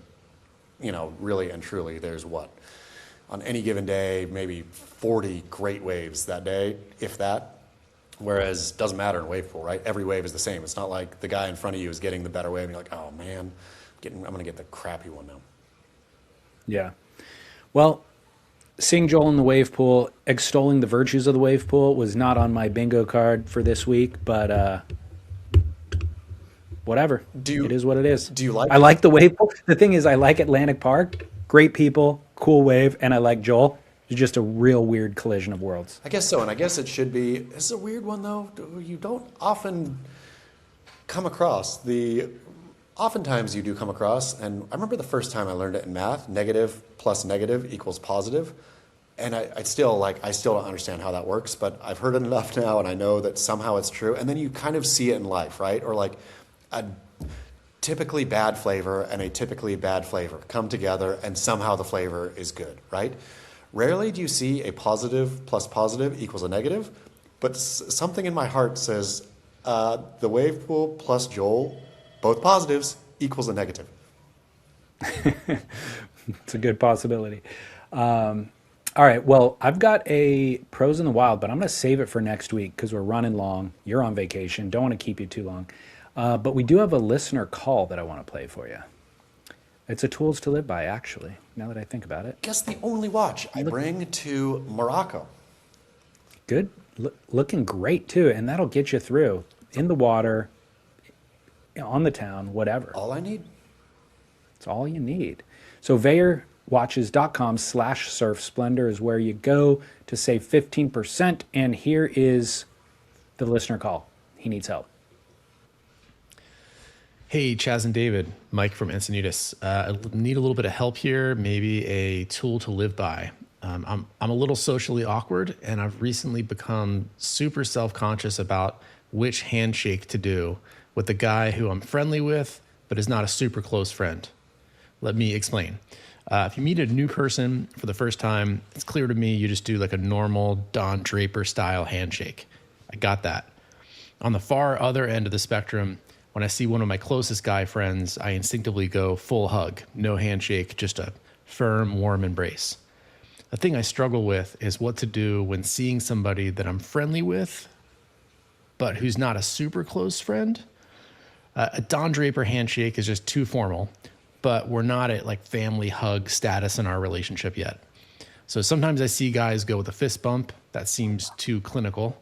really and truly there's on any given day, maybe 40 great waves that day, if that. Whereas it doesn't matter in a wave pool, right? Every wave is the same. It's not like the guy in front of you is getting the better wave and you're like, oh man, I'm going to get the crappy one now. Yeah. Well, seeing Joel in the wave pool, extolling the virtues of the wave pool was not on my bingo card for this week, but whatever. It is what it is. Do you like I like the wave pool. The thing is, I like Atlantic Park. Great people, cool wave, and I like Joel. It's just a real weird collision of worlds. I guess so, and I guess it should be. This is a weird one, though. You don't often come across oftentimes you do come across, and I remember the first time I learned it in math, negative plus negative equals positive. And I still don't understand how that works, but I've heard it enough now, and I know that somehow it's true. And then you kind of see it in life, right? Or like a typically bad flavor and a typically bad flavor come together, and somehow the flavor is good, right? Rarely do you see a positive plus positive equals a negative, but something in my heart says the wave pool plus Joel, both positives, equals a negative. It's a good possibility. All right, well, I've got a pros in the wild, but I'm going to save it for next week because we're running long. You're on vacation. Don't want to keep you too long. But we do have a listener call that I want to play for you. It's a tools to live by, actually, now that I think about it. Guess the only watch I bring to Morocco. Good. Looking great, too. And that'll get you through in the water, on the town, whatever. All I need. It's all you need. So VayerWatches.com/surfsplendor is where you go to save 15%. And here is the listener call. He needs help. Hey, Chaz and David, Mike from Encinitas. I need a little bit of help here, maybe a tool to live by. I'm a little socially awkward, and I've recently become super self-conscious about which handshake to do with the guy who I'm friendly with, but is not a super close friend. Let me explain. If you meet a new person for the first time, it's clear to me you just do like a normal Don Draper style handshake. I got that. On the far other end of the spectrum, when I see one of my closest guy friends, I instinctively go full hug, no handshake, just a firm, warm embrace. The thing I struggle with is what to do when seeing somebody that I'm friendly with, but who's not a super close friend. A Don Draper handshake is just too formal, but we're not at like family hug status in our relationship yet. So sometimes I see guys go with a fist bump. That seems too clinical.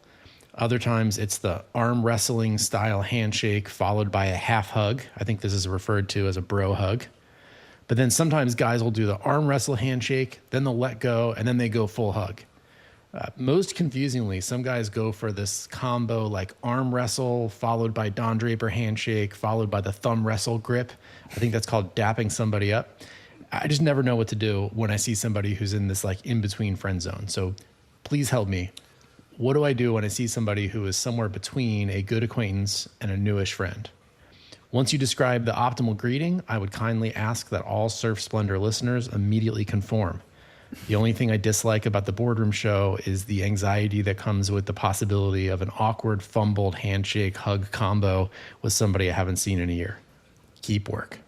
Other times it's the arm wrestling style handshake followed by a half hug. I think this is referred to as a bro hug. But then sometimes guys will do the arm wrestle handshake, then they'll let go, and then they go full hug. Most confusingly, some guys go for this combo like arm wrestle followed by Don Draper handshake followed by the thumb wrestle grip. I think that's called dapping somebody up. I just never know what to do when I see somebody who's in this like in-between friend zone. So please help me. What do I do when I see somebody who is somewhere between a good acquaintance and a newish friend? Once you describe the optimal greeting, I would kindly ask that all Surf Splendor listeners immediately conform. The only thing I dislike about the boardroom show is the anxiety that comes with the possibility of an awkward, fumbled handshake hug combo with somebody I haven't seen in a year. keep work?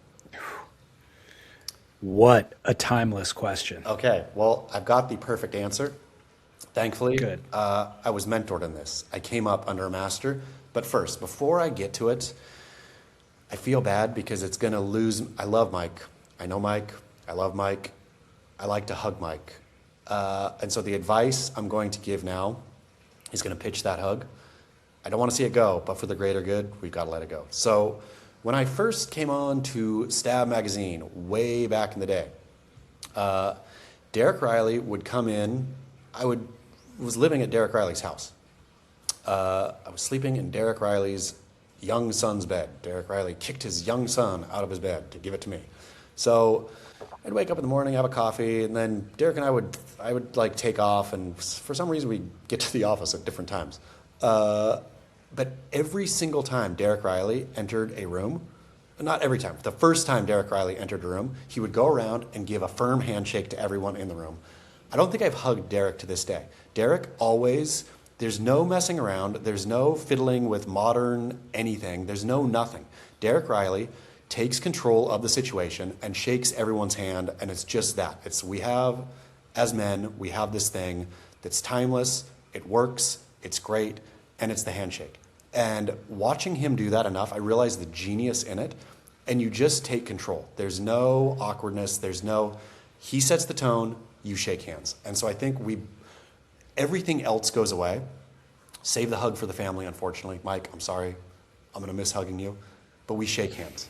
What a timeless question. Okay, well, I've got the perfect answer. Thankfully, Good. I was mentored in this. I came up under a master. But first, before I get to it, I feel bad because it's going to lose. I love Mike. I know Mike. I love Mike. I like to hug Mike. And so the advice I'm going to give now is going to pitch that hug. I don't want to see it go, but for the greater good, we've got to let it go. So when I first came on to Stab Magazine way back in the day, Derek Riley would come in. Was living at Derek Riley's house. I was sleeping in Derek Riley's young son's bed. Derek Riley kicked his young son out of his bed to give it to me. So I'd wake up in the morning, have a coffee, and then Derek and I would like take off, and for some reason we'd get to the office at different times. But every single time Derek Riley entered a room, not every time, the first time Derek Riley entered a room, he would go around and give a firm handshake to everyone in the room. I don't think I've hugged Derek to this day. Derek always, there's no messing around, there's no fiddling with modern anything, there's no nothing. Derek Riley takes control of the situation and shakes everyone's hand, and it's just that. As men, we have this thing that's timeless, it works, it's great, and it's the handshake. And watching him do that enough, I realized the genius in it, and you just take control. There's no awkwardness, he sets the tone, you shake hands. And so I think everything else goes away. Save the hug for the family, unfortunately. Mike, I'm sorry. I'm going to miss hugging you. But we shake hands.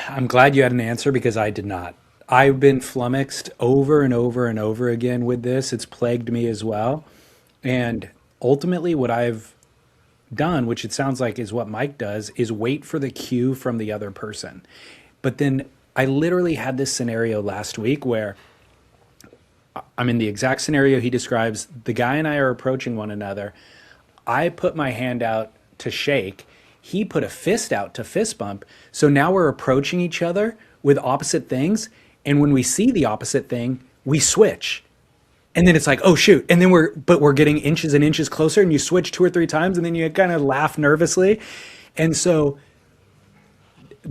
I'm glad you had an answer because I did not. I've been flummoxed over and over and over again with this. It's plagued me as well. And ultimately what I've done, which it sounds like is what Mike does, is wait for the cue from the other person. But then I literally had this scenario last week where I'm in the exact scenario he describes. The guy and I are approaching one another. I put my hand out to shake. He put a fist out to fist bump. So now we're approaching each other with opposite things. And when we see the opposite thing, we switch. And then it's like, oh shoot. And then we're getting inches and inches closer, and you switch 2 or 3 times, and then you kind of laugh nervously. And so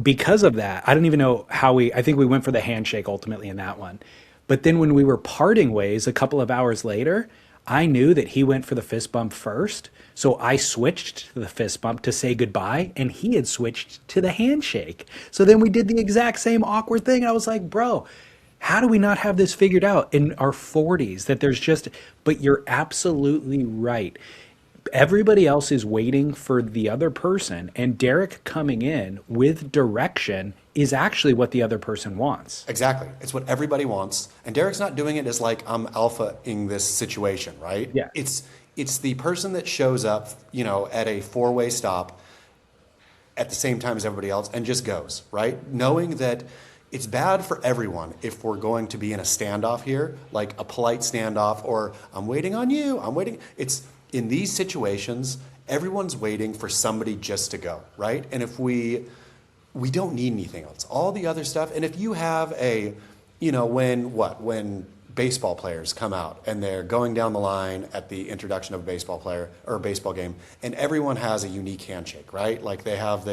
because of that, I don't even know I think we went for the handshake ultimately in that one. But then when we were parting ways a couple of hours later, I knew that he went for the fist bump first. So I switched to the fist bump to say goodbye, and he had switched to the handshake. So then we did the exact same awkward thing. I was like, bro, how do we not have this figured out in our 40s? But you're absolutely right. Everybody else is waiting for the other person, and Derek coming in with direction is actually what the other person wants. Exactly. It's what everybody wants. And Derek's not doing it as like I'm alpha-ing this situation, right? Yeah. It's the person that shows up, at a 4-way stop at the same time as everybody else and just goes, right? Knowing that it's bad for everyone if we're going to be in a standoff here, like a polite standoff, or I'm waiting on you, It's in these situations, everyone's waiting for somebody just to go, right? And if we don't need anything else. All the other stuff, and if you have when baseball players come out and they're going down the line at the introduction of a baseball player or a baseball game, and everyone has a unique handshake, right? Like they have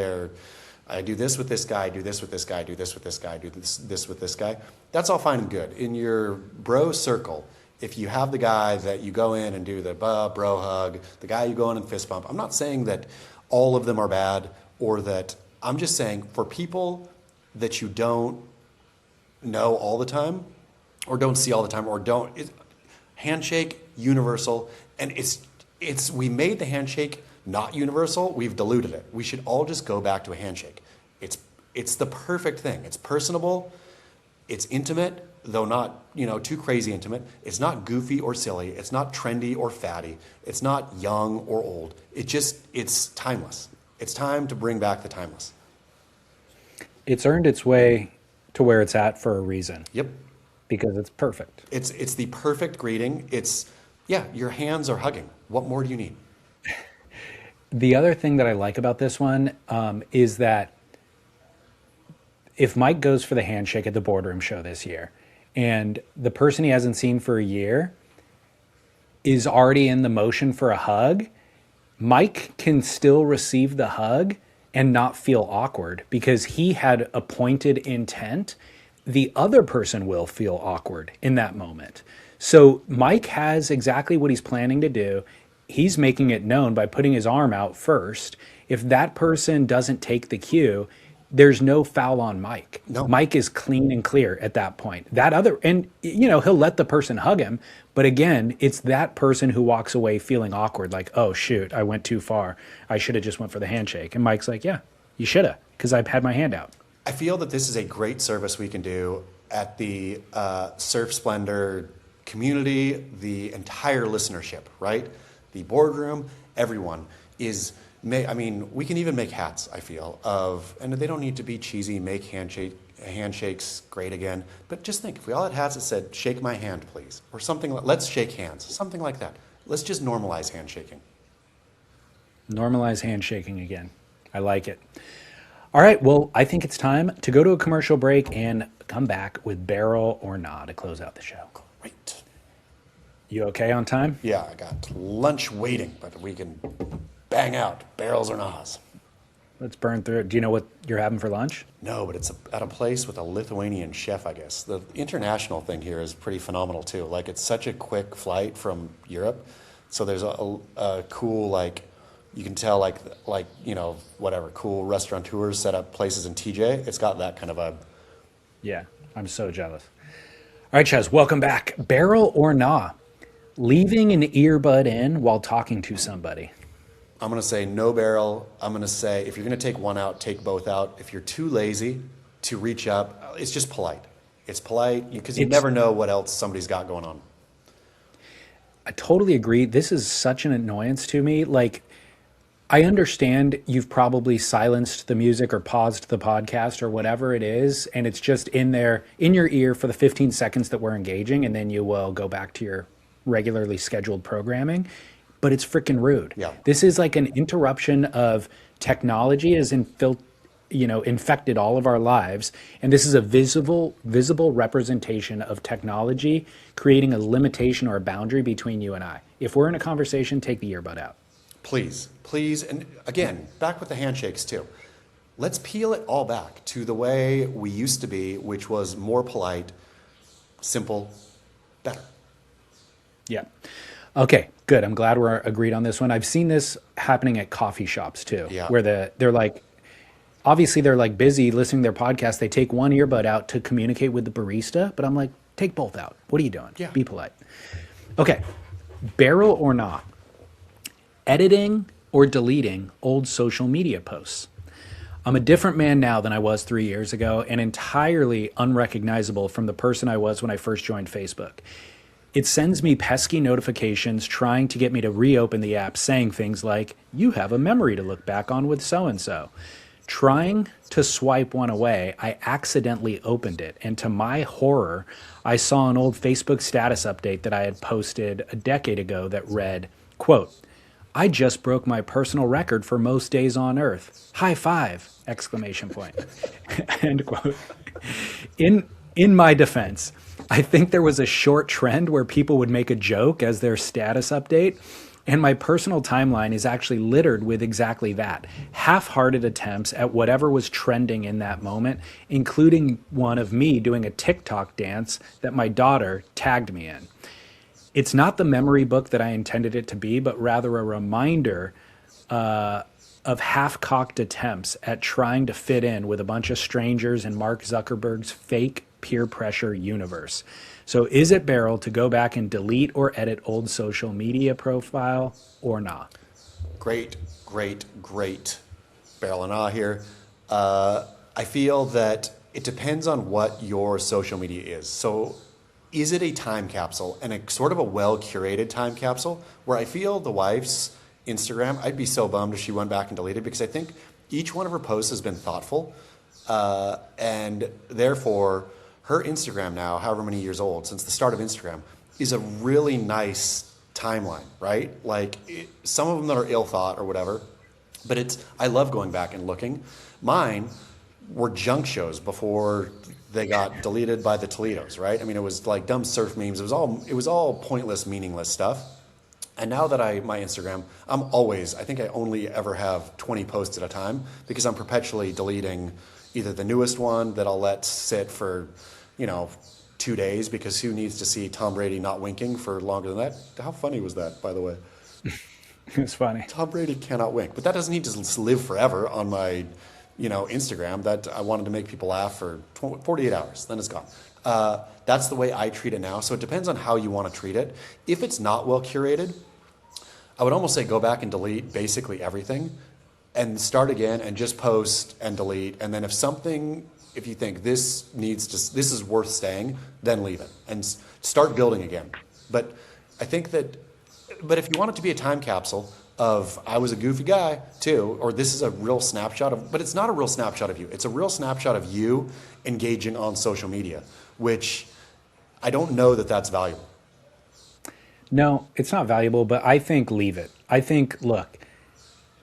I do this with this guy, do this with this guy, do this with this guy, do this with this guy. That's all fine and good. In your bro circle, if you have the guy that you go in and do the bro hug, the guy you go in and fist bump, I'm not saying that all of them are bad, or that, I'm just saying for people that you don't know all the time, or don't see all the time, or handshake, universal, and we made the handshake not universal, we've diluted it. We should all just go back to a handshake. It's the perfect thing. It's personable, it's intimate, though not, too crazy intimate. It's not goofy or silly. It's not trendy or fatty. It's not young or old. It's timeless. It's time to bring back the timeless. It's earned its way to where it's at for a reason. Yep. Because it's perfect. It's the perfect greeting. Your hands are hugging. What more do you need? The other thing that I like about this one is that if Mike goes for the handshake at the boardroom show this year, and the person he hasn't seen for a year is already in the motion for a hug, Mike can still receive the hug and not feel awkward because he had a pointed intent. The other person will feel awkward in that moment. So Mike has exactly what he's planning to do. He's making it known by putting his arm out first. If that person doesn't take the cue, there's no foul on Mike. No. Mike is clean and clear at that point. That other, and he'll let the person hug him, but again, it's that person who walks away feeling awkward, like, oh shoot, I went too far. I should have just went for the handshake. And Mike's like, yeah, you should have, because I've had my hand out. I feel that this is a great service we can do at the Surf Splendor community, the entire listenership, right? The boardroom, everyone is. We can even make hats, I feel, and they don't need to be cheesy, make handshakes great again, but just think, if we all had hats that said, shake my hand, please, or something like, let's shake hands, something like that. Let's just normalize handshaking. Normalize handshaking again. I like it. All right, well, I think it's time to go to a commercial break and come back with Barrel or Nah to close out the show. Great. You okay on time? Yeah, I got lunch waiting, but we can bang out barrels or nahs. Let's burn through it. Do you know what you're having for lunch? No, but it's at a place with a Lithuanian chef, I guess. The international thing here is pretty phenomenal, too. Like, it's such a quick flight from Europe. So there's a cool, like, you can tell, whatever, cool restaurateurs set up places in TJ. It's got that kind of vibe. Yeah, I'm so jealous. All right, Chaz, welcome back. Barrel or Nah? Leaving an earbud in while talking to somebody. I'm going to say no barrel. I'm going to say if you're going to take one out, take both out. If you're too lazy to reach up, it's just polite. It's polite because you never know what else somebody's got going on. I totally agree. This is such an annoyance to me. Like, I understand you've probably silenced the music or paused the podcast or whatever it is, and it's just in there, in your ear for the 15 seconds that we're engaging, and then you will go back to your regularly scheduled programming. But it's freaking rude. Yeah. This is like an interruption of technology has infected all of our lives. And this is a visible representation of technology creating a limitation or a boundary between you and I. If we're in a conversation, take the earbud out. Please. And again, back with the handshakes too. Let's peel it all back to the way we used to be, which was more polite, simple, better. Yeah. Okay, good. I'm glad we're agreed on this one. I've seen this happening at coffee shops too, Yeah. where they're like, obviously they're like busy listening to their podcast. They take one earbud out to communicate with the barista, but I'm like, take both out. What are you doing? Yeah. Be polite. Okay, barrel or not? Editing or deleting old social media posts. I'm a different man now than I was 3 years ago and entirely unrecognizable from the person I was when I first joined Facebook. It sends me pesky notifications trying to get me to reopen the app saying things like, you have a memory to look back on with so-and-so. Trying to swipe one away, I accidentally opened it. And to my horror, I saw an old Facebook status update that I had posted a decade ago that read, quote, I just broke my personal record for most days on Earth. High five! Exclamation point. End quote. In my defense, I think there was a short trend where people would make a joke as their status update, and my personal timeline is actually littered with exactly that. Half-hearted attempts at whatever was trending in that moment, including one of me doing a TikTok dance that my daughter tagged me in. It's not the memory book that I intended it to be, but rather a reminder of half-cocked attempts at trying to fit in with a bunch of strangers in Mark Zuckerberg's fake peer pressure universe. So is it barrel to go back and delete or edit old social media profile or not? Great barrel and ah here. I feel that it depends on what your social media is. So is it a time capsule and a sort of a well-curated time capsule where I feel the wife's Instagram, I'd be so bummed if she went back and deleted because I think each one of her posts has been thoughtful and therefore her Instagram now, however many years old, since the start of Instagram, is a really nice timeline, right? Like some of them that are ill thought or whatever, but I love going back and looking. Mine were junk shows before they got deleted by the Toledos, right? I mean, it was like dumb surf memes. It was all pointless, meaningless stuff. And now that my Instagram, I think I only ever have 20 posts at a time because I'm perpetually deleting either the newest one that I'll let sit for, 2 days, because who needs to see Tom Brady not winking for longer than that? How funny was that, by the way? It's funny. Tom Brady cannot wink, but that doesn't need to live forever on my, Instagram. That I wanted to make people laugh for 48 hours, then it's gone. That's the way I treat it now. So it depends on how you want to treat it. If it's not well curated, I would almost say go back and delete basically everything and start again and just post and delete. And then if you think this is worth staying, then leave it and start building again. But I think but if you want it to be a time capsule of I was a goofy guy too, or this is a real snapshot but it's not a real snapshot of you. It's a real snapshot of you engaging on social media, which I don't know that that's valuable. No, it's not valuable, but I think leave it. I think, look,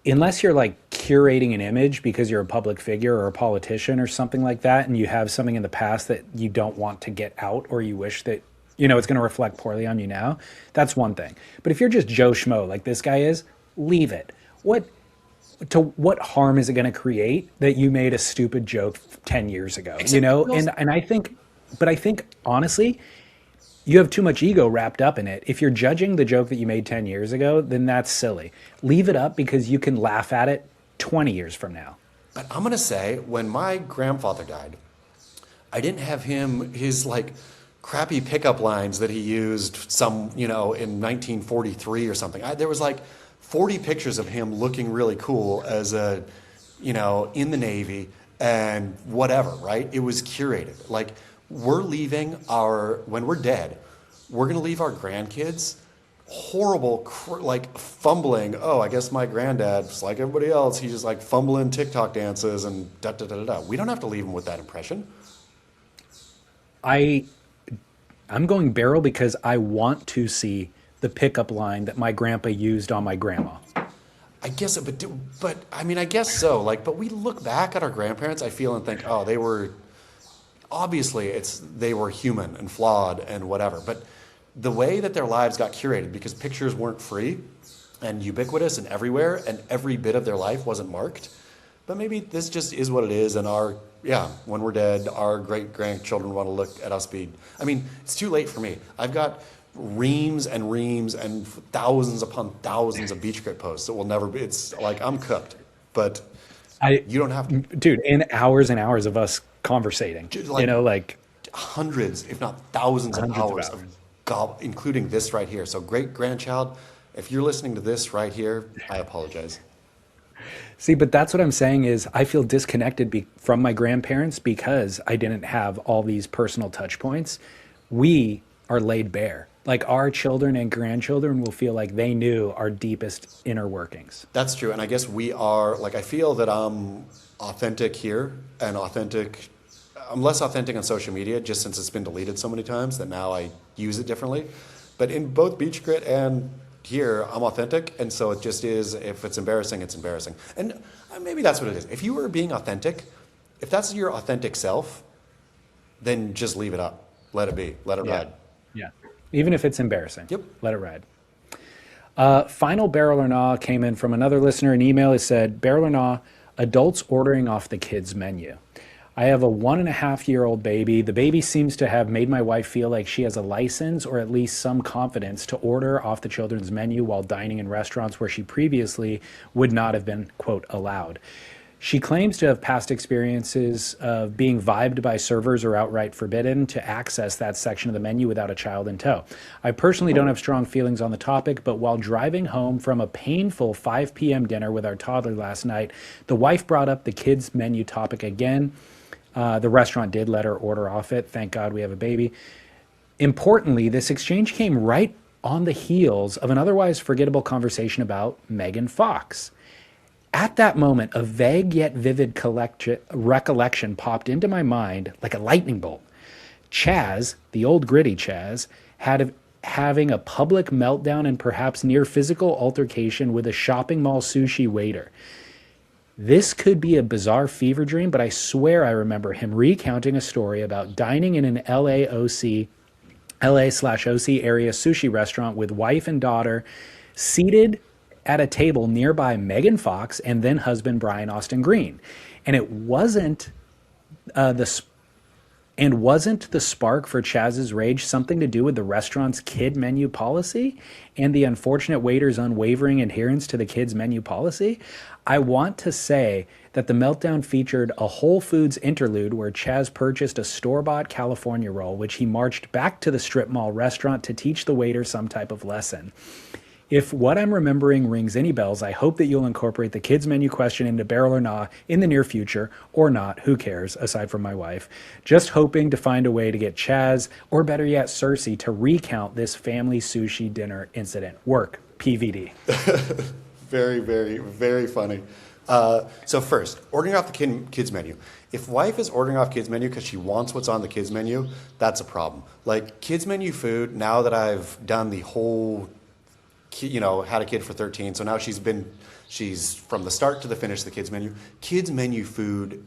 unless you're like curating an image because you're a public figure or a politician or something like that, and you have something in the past that you don't want to get out, or you wish that, it's going to reflect poorly on you now, that's one thing. But if you're just Joe Schmo like this guy is, leave it. What harm is it going to create that you made a stupid joke 10 years ago? And I think honestly, you have too much ego wrapped up in it. If you're judging the joke that you made 10 years ago, then that's silly. Leave it up because you can laugh at it 20 years from now. But I'm going to say, when my grandfather died, I didn't have his crappy pickup lines that he used in 1943 or something. There was 40 pictures of him looking really cool as in the Navy and whatever, right? It was curated. We're leaving when we're dead, we're going to leave our grandkids horrible, fumbling. Oh, I guess my granddad's like everybody else. He's just fumbling TikTok dances and da-da-da-da-da. We don't have to leave them with that impression. I'm going barrel because I want to see the pickup line that my grandpa used on my grandma. I guess, but I mean, I guess so. But we look back at our grandparents, I feel, and think, oh, they were... Obviously, they were human and flawed and whatever, but the way that their lives got curated, because pictures weren't free and ubiquitous and everywhere, and every bit of their life wasn't marked. But maybe this just is what it is, and when we're dead, our great-grandchildren want to look at us it's too late for me. I've got reams and reams and thousands upon thousands of BeachGrit posts that will never be, I'm cooked, but you don't have to. Dude, in hours and hours of us conversating, hundreds, if not thousands of hours of including this right here. So great grandchild, if you're listening to this right here, I apologize. See, but that's what I'm saying is I feel disconnected from my grandparents because I didn't have all these personal touch points. We are laid bare. Our children and grandchildren will feel like they knew our deepest inner workings. That's true. And I guess we are, I feel that I'm authentic here and I'm less authentic on social media just since it's been deleted so many times that now I use it differently. But in both BeachGrit and here, I'm authentic. And so it just is, if it's embarrassing, it's embarrassing. And maybe that's what it is. If you were being authentic, if that's your authentic self, then just leave it up. Let it be. Let it ride. Yeah. Even if it's embarrassing. Yep. Let it ride. Final Barrel or Nah came in from another listener. An email. It said, Barrel or Nah, adults ordering off the kids' menu. I have a 1.5-year-old baby. The baby seems to have made my wife feel like she has a license or at least some confidence to order off the children's menu while dining in restaurants where she previously would not have been, quote, allowed. She claims to have past experiences of being vibed by servers or outright forbidden to access that section of the menu without a child in tow. I personally don't have strong feelings on the topic, but while driving home from a painful 5 p.m. dinner with our toddler last night, the wife brought up the kids' menu topic again. The restaurant did let her order off it. Thank God we have a baby. Importantly, this exchange came right on the heels of an otherwise forgettable conversation about Megan Fox. At that moment, a vague yet vivid recollection popped into my mind like a lightning bolt. Chaz, the old gritty Chaz, having a public meltdown and perhaps near physical altercation with a shopping mall sushi waiter. This could be a bizarre fever dream, but I swear I remember him recounting a story about dining in an LA/OC area sushi restaurant with wife and daughter seated at a table nearby Megan Fox and then husband Brian Austin Green. And it wasn't wasn't the spark for Chaz's rage something to do with the restaurant's kid menu policy and the unfortunate waiter's unwavering adherence to the kids menu policy? I want to say that the meltdown featured a Whole Foods interlude where Chaz purchased a store-bought California roll, which he marched back to the strip mall restaurant to teach the waiter some type of lesson. If what I'm remembering rings any bells, I hope that you'll incorporate the kids menu question into Barrel or Nah in the near future, or not, who cares, aside from my wife. Just hoping to find a way to get Chaz, or better yet, Cersei, to recount this family sushi dinner incident. Work, PVD. Very, very, very funny. So first, ordering off the kids menu. If wife is ordering off kids menu because she wants what's on the kids menu, that's a problem. Like kids menu food, now that I've done the whole, had a kid for 13, so now she's from the start to the finish the kids menu. Kids menu food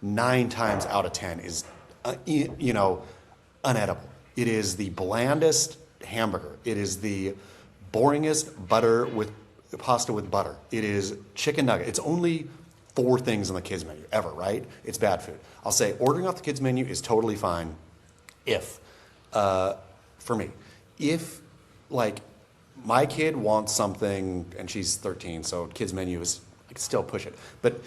9 times out of 10 is, unedible. It is the blandest hamburger. It is the boringest pasta with butter. It is chicken nugget. It's only 4 things on the kids menu ever, right? It's bad food. I'll say ordering off the kids menu is totally fine for me. If my kid wants something and she's 13, so kids menu is, I can still push it. But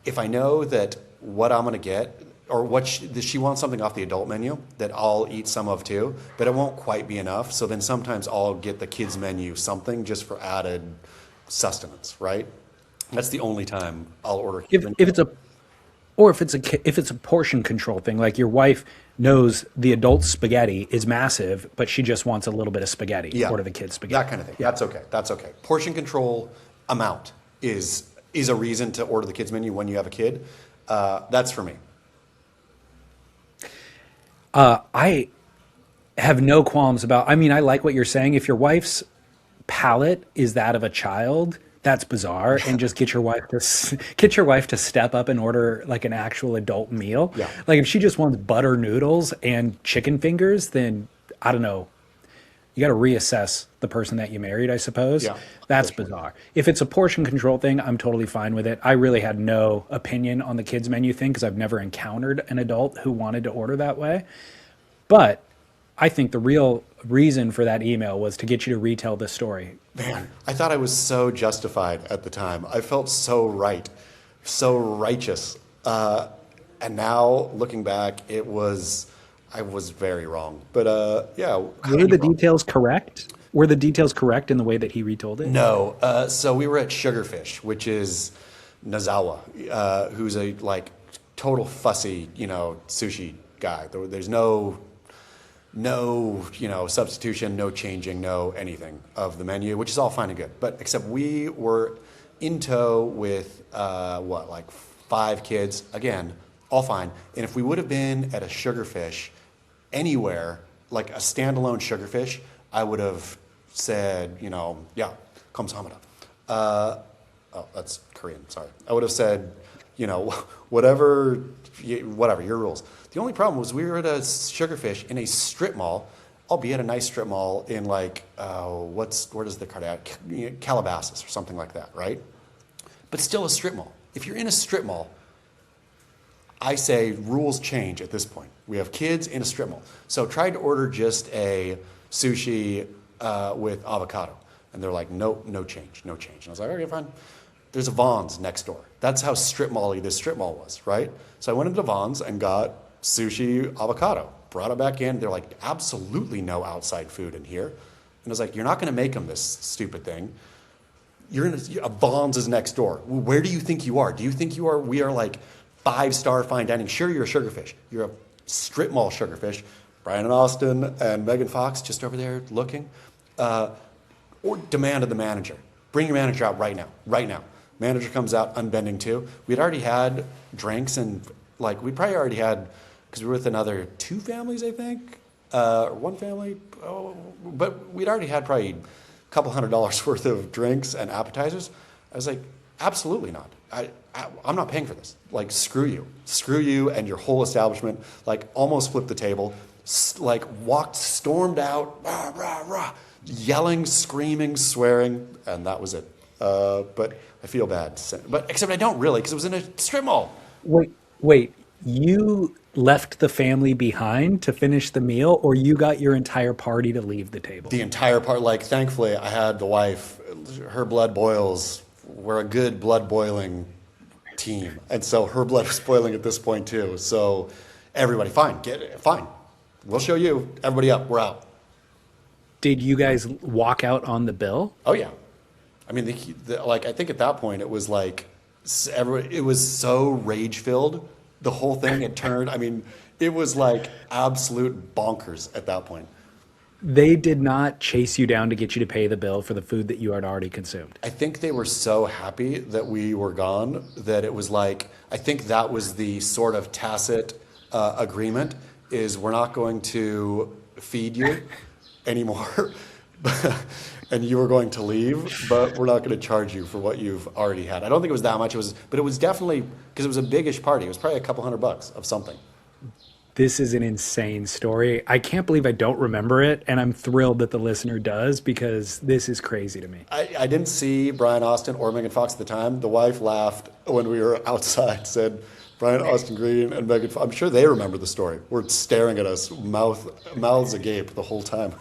if I know that what I'm going to get, or what she wants something off the adult menu that I'll eat some of too, but it won't quite be enough. So then sometimes I'll get the kids menu something just for added sustenance, right? That's the only time I'll order. If it's a portion control thing, like your wife knows the adult spaghetti is massive, but she just wants a little bit of spaghetti. Order the kids spaghetti. That kind of thing. Yeah. That's okay. Portion control amount is a reason to order the kids menu when you have a kid. That's for me. I have no qualms about, I like what you're saying. If your wife's palate is that of a child, that's bizarre, and just get your wife to step up and order like an actual adult meal. Yeah. Like if she just wants butter noodles and chicken fingers, then I don't know. You got to reassess the person that you married, I suppose. Yeah, that's bizarre. If it's a portion control thing, I'm totally fine with it. I really had no opinion on the kids menu thing because I've never encountered an adult who wanted to order that way. But I think the real reason for that email was to get you to retell the story. Man, I thought I was so justified at the time. I felt so right, so righteous. And now looking back, I was very wrong. But yeah. Were the details correct? Were the details correct in the way that he retold it? No. So we were at Sugarfish, which is Nozawa, who's a total fussy, sushi guy. There's no substitution, no changing, no anything of the menu, which is all fine and good. But except we were in tow with 5 kids, again, all fine. And if we would have been at a Sugarfish anywhere, like a standalone Sugarfish, I would have said, 감사합니다. Oh, that's Korean, sorry. I would have said, whatever, your rules. The only problem was we were at a Sugarfish in a strip mall, albeit a nice strip mall in where does the card at? Calabasas or something like that, right? But still a strip mall. If you're in a strip mall, I say rules change at this point. We have kids in a strip mall. So tried to order just a sushi with avocado. And they're like, no change. And I was like, okay, fine. There's a Vons next door. That's how strip mall-y this strip mall was, right? So I went into Vons and got sushi avocado. Brought it back in. They're like, absolutely no outside food in here. And I was like, you're not going to make them this stupid thing. A Vons is next door. Where do you think you are? Do you think we are like 5-star fine dining? Sure, you're a Sugarfish. You're a strip mall Sugarfish. Brian and Austin and Megan Fox just over there looking. Or demanded the manager. Bring your manager out right now. Manager comes out, unbending too. We'd already had drinks and we probably already had, because we were with another 2 families, I think, or 1 family. But we'd already had probably a couple $100 worth of drinks and appetizers. I was like, absolutely not. I'm not paying for this. Screw you and your whole establishment. Almost flipped the table. Stormed out, rah, rah, rah. yelling, screaming, swearing, and that was it. But I feel bad. But except I don't really, because it was in a strip mall. Wait, you left the family behind to finish the meal, or you got your entire party to leave the table? The entire part, like, thankfully, I had the wife. Her blood boils. We're a good blood boiling team, and so her blood was boiling at this point too. So everybody, fine, fine. We'll show you. Everybody up. We're out. Did you guys walk out on the bill? Oh yeah. I mean, like, I think at that point it was like, it was so rage filled. The whole thing had turned. I mean, it was like absolute bonkers at that point. They did not chase you down to get you to pay the bill for the food that you had already consumed. I think they were so happy that we were gone that it was like, I think that was the sort of tacit agreement, is we're not going to feed you anymore. And you were going to leave, but we're not going to charge you for what you've already had. I don't think it was that much. But it was definitely, because it was a biggish party. It was probably a couple $100 of something. This is an insane story. I can't believe I don't remember it, and I'm thrilled that the listener does, because this is crazy to me. I didn't see Brian Austin or Megan Fox at the time. The wife laughed when we were outside, said, Brian Austin Green and Megan Fox. I'm sure they remember the story. We're staring at us, mouths agape the whole time.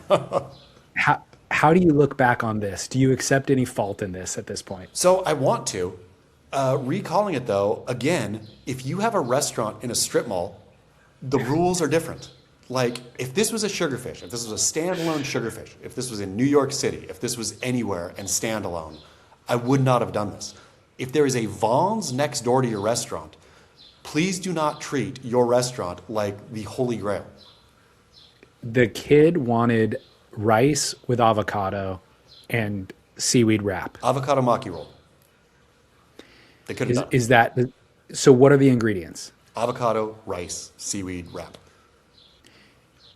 How do you look back on this? Do you accept any fault in this at this point? So I want to. Recalling it though, again, if you have a restaurant in a strip mall, the rules are different. Like, if this was a Sugarfish, if this was a standalone Sugarfish, if this was in New York City, if this was anywhere and standalone, I would not have done this. If there is a Vaughn's next door to your restaurant, please do not treat your restaurant like the Holy Grail. The kid wanted rice with avocado and seaweed wrap. Avocado maki roll. They could have done. Is that so? What are the ingredients? Avocado, rice, seaweed wrap.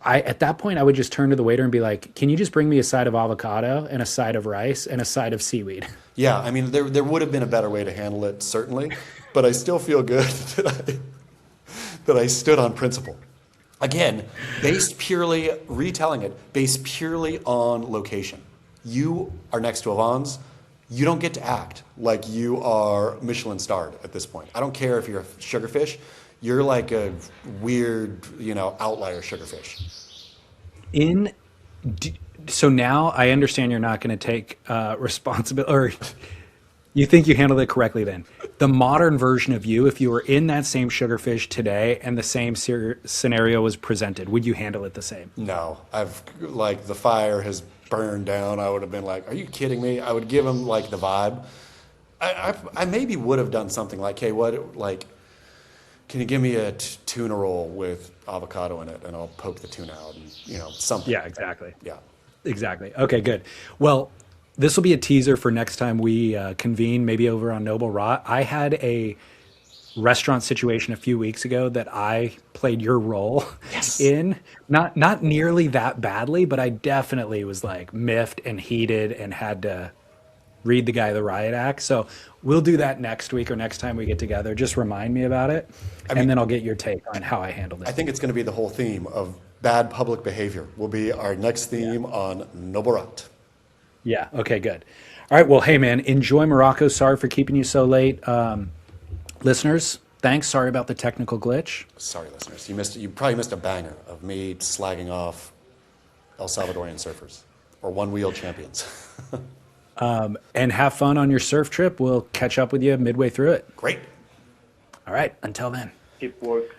At that point, I would just turn to the waiter and be like, "Can you just bring me a side of avocado and a side of rice and a side of seaweed?" Yeah, I mean, there would have been a better way to handle it, certainly, but I still feel good that I stood on principle. Again, based purely on location. You are next to a Vaughn's. You don't get to act like you are Michelin starred at this point. I don't care if you're a Sugarfish. You're like a weird, outlier Sugarfish. So now I understand you're not going to take responsibility, or you think you handled it correctly then. The modern version of you, if you were in that same Sugarfish today and the same scenario was presented, would you handle it the same? No, the fire has burned down. I would have been like, are you kidding me? I would give him like the vibe. I maybe would have done something like, hey, can you give me a tuna roll with avocado in it, and I'll poke the tuna out, and something. Yeah, exactly. Yeah. Exactly. Okay, good. Well, this will be a teaser for next time we convene, maybe over on Noble Rot. I had a restaurant situation a few weeks ago that I played your role in. Not nearly that badly, but I definitely was like miffed and heated and had to read the guy the riot act. So we'll do that next week or next time we get together. Just remind me about it, and then I'll get your take on how I handled it. I think it's going to be the whole theme of bad public behavior will be our next theme on Noble Rot. Yeah. Okay, good. All right. Well, hey, man, enjoy Morocco. Sorry for keeping you so late. Listeners, thanks. Sorry about the technical glitch. Sorry, listeners. You probably missed a banger of me slagging off El Salvadorian surfers or one-wheel champions. And have fun on your surf trip. We'll catch up with you midway through it. Great. All right. Until then. Keep work.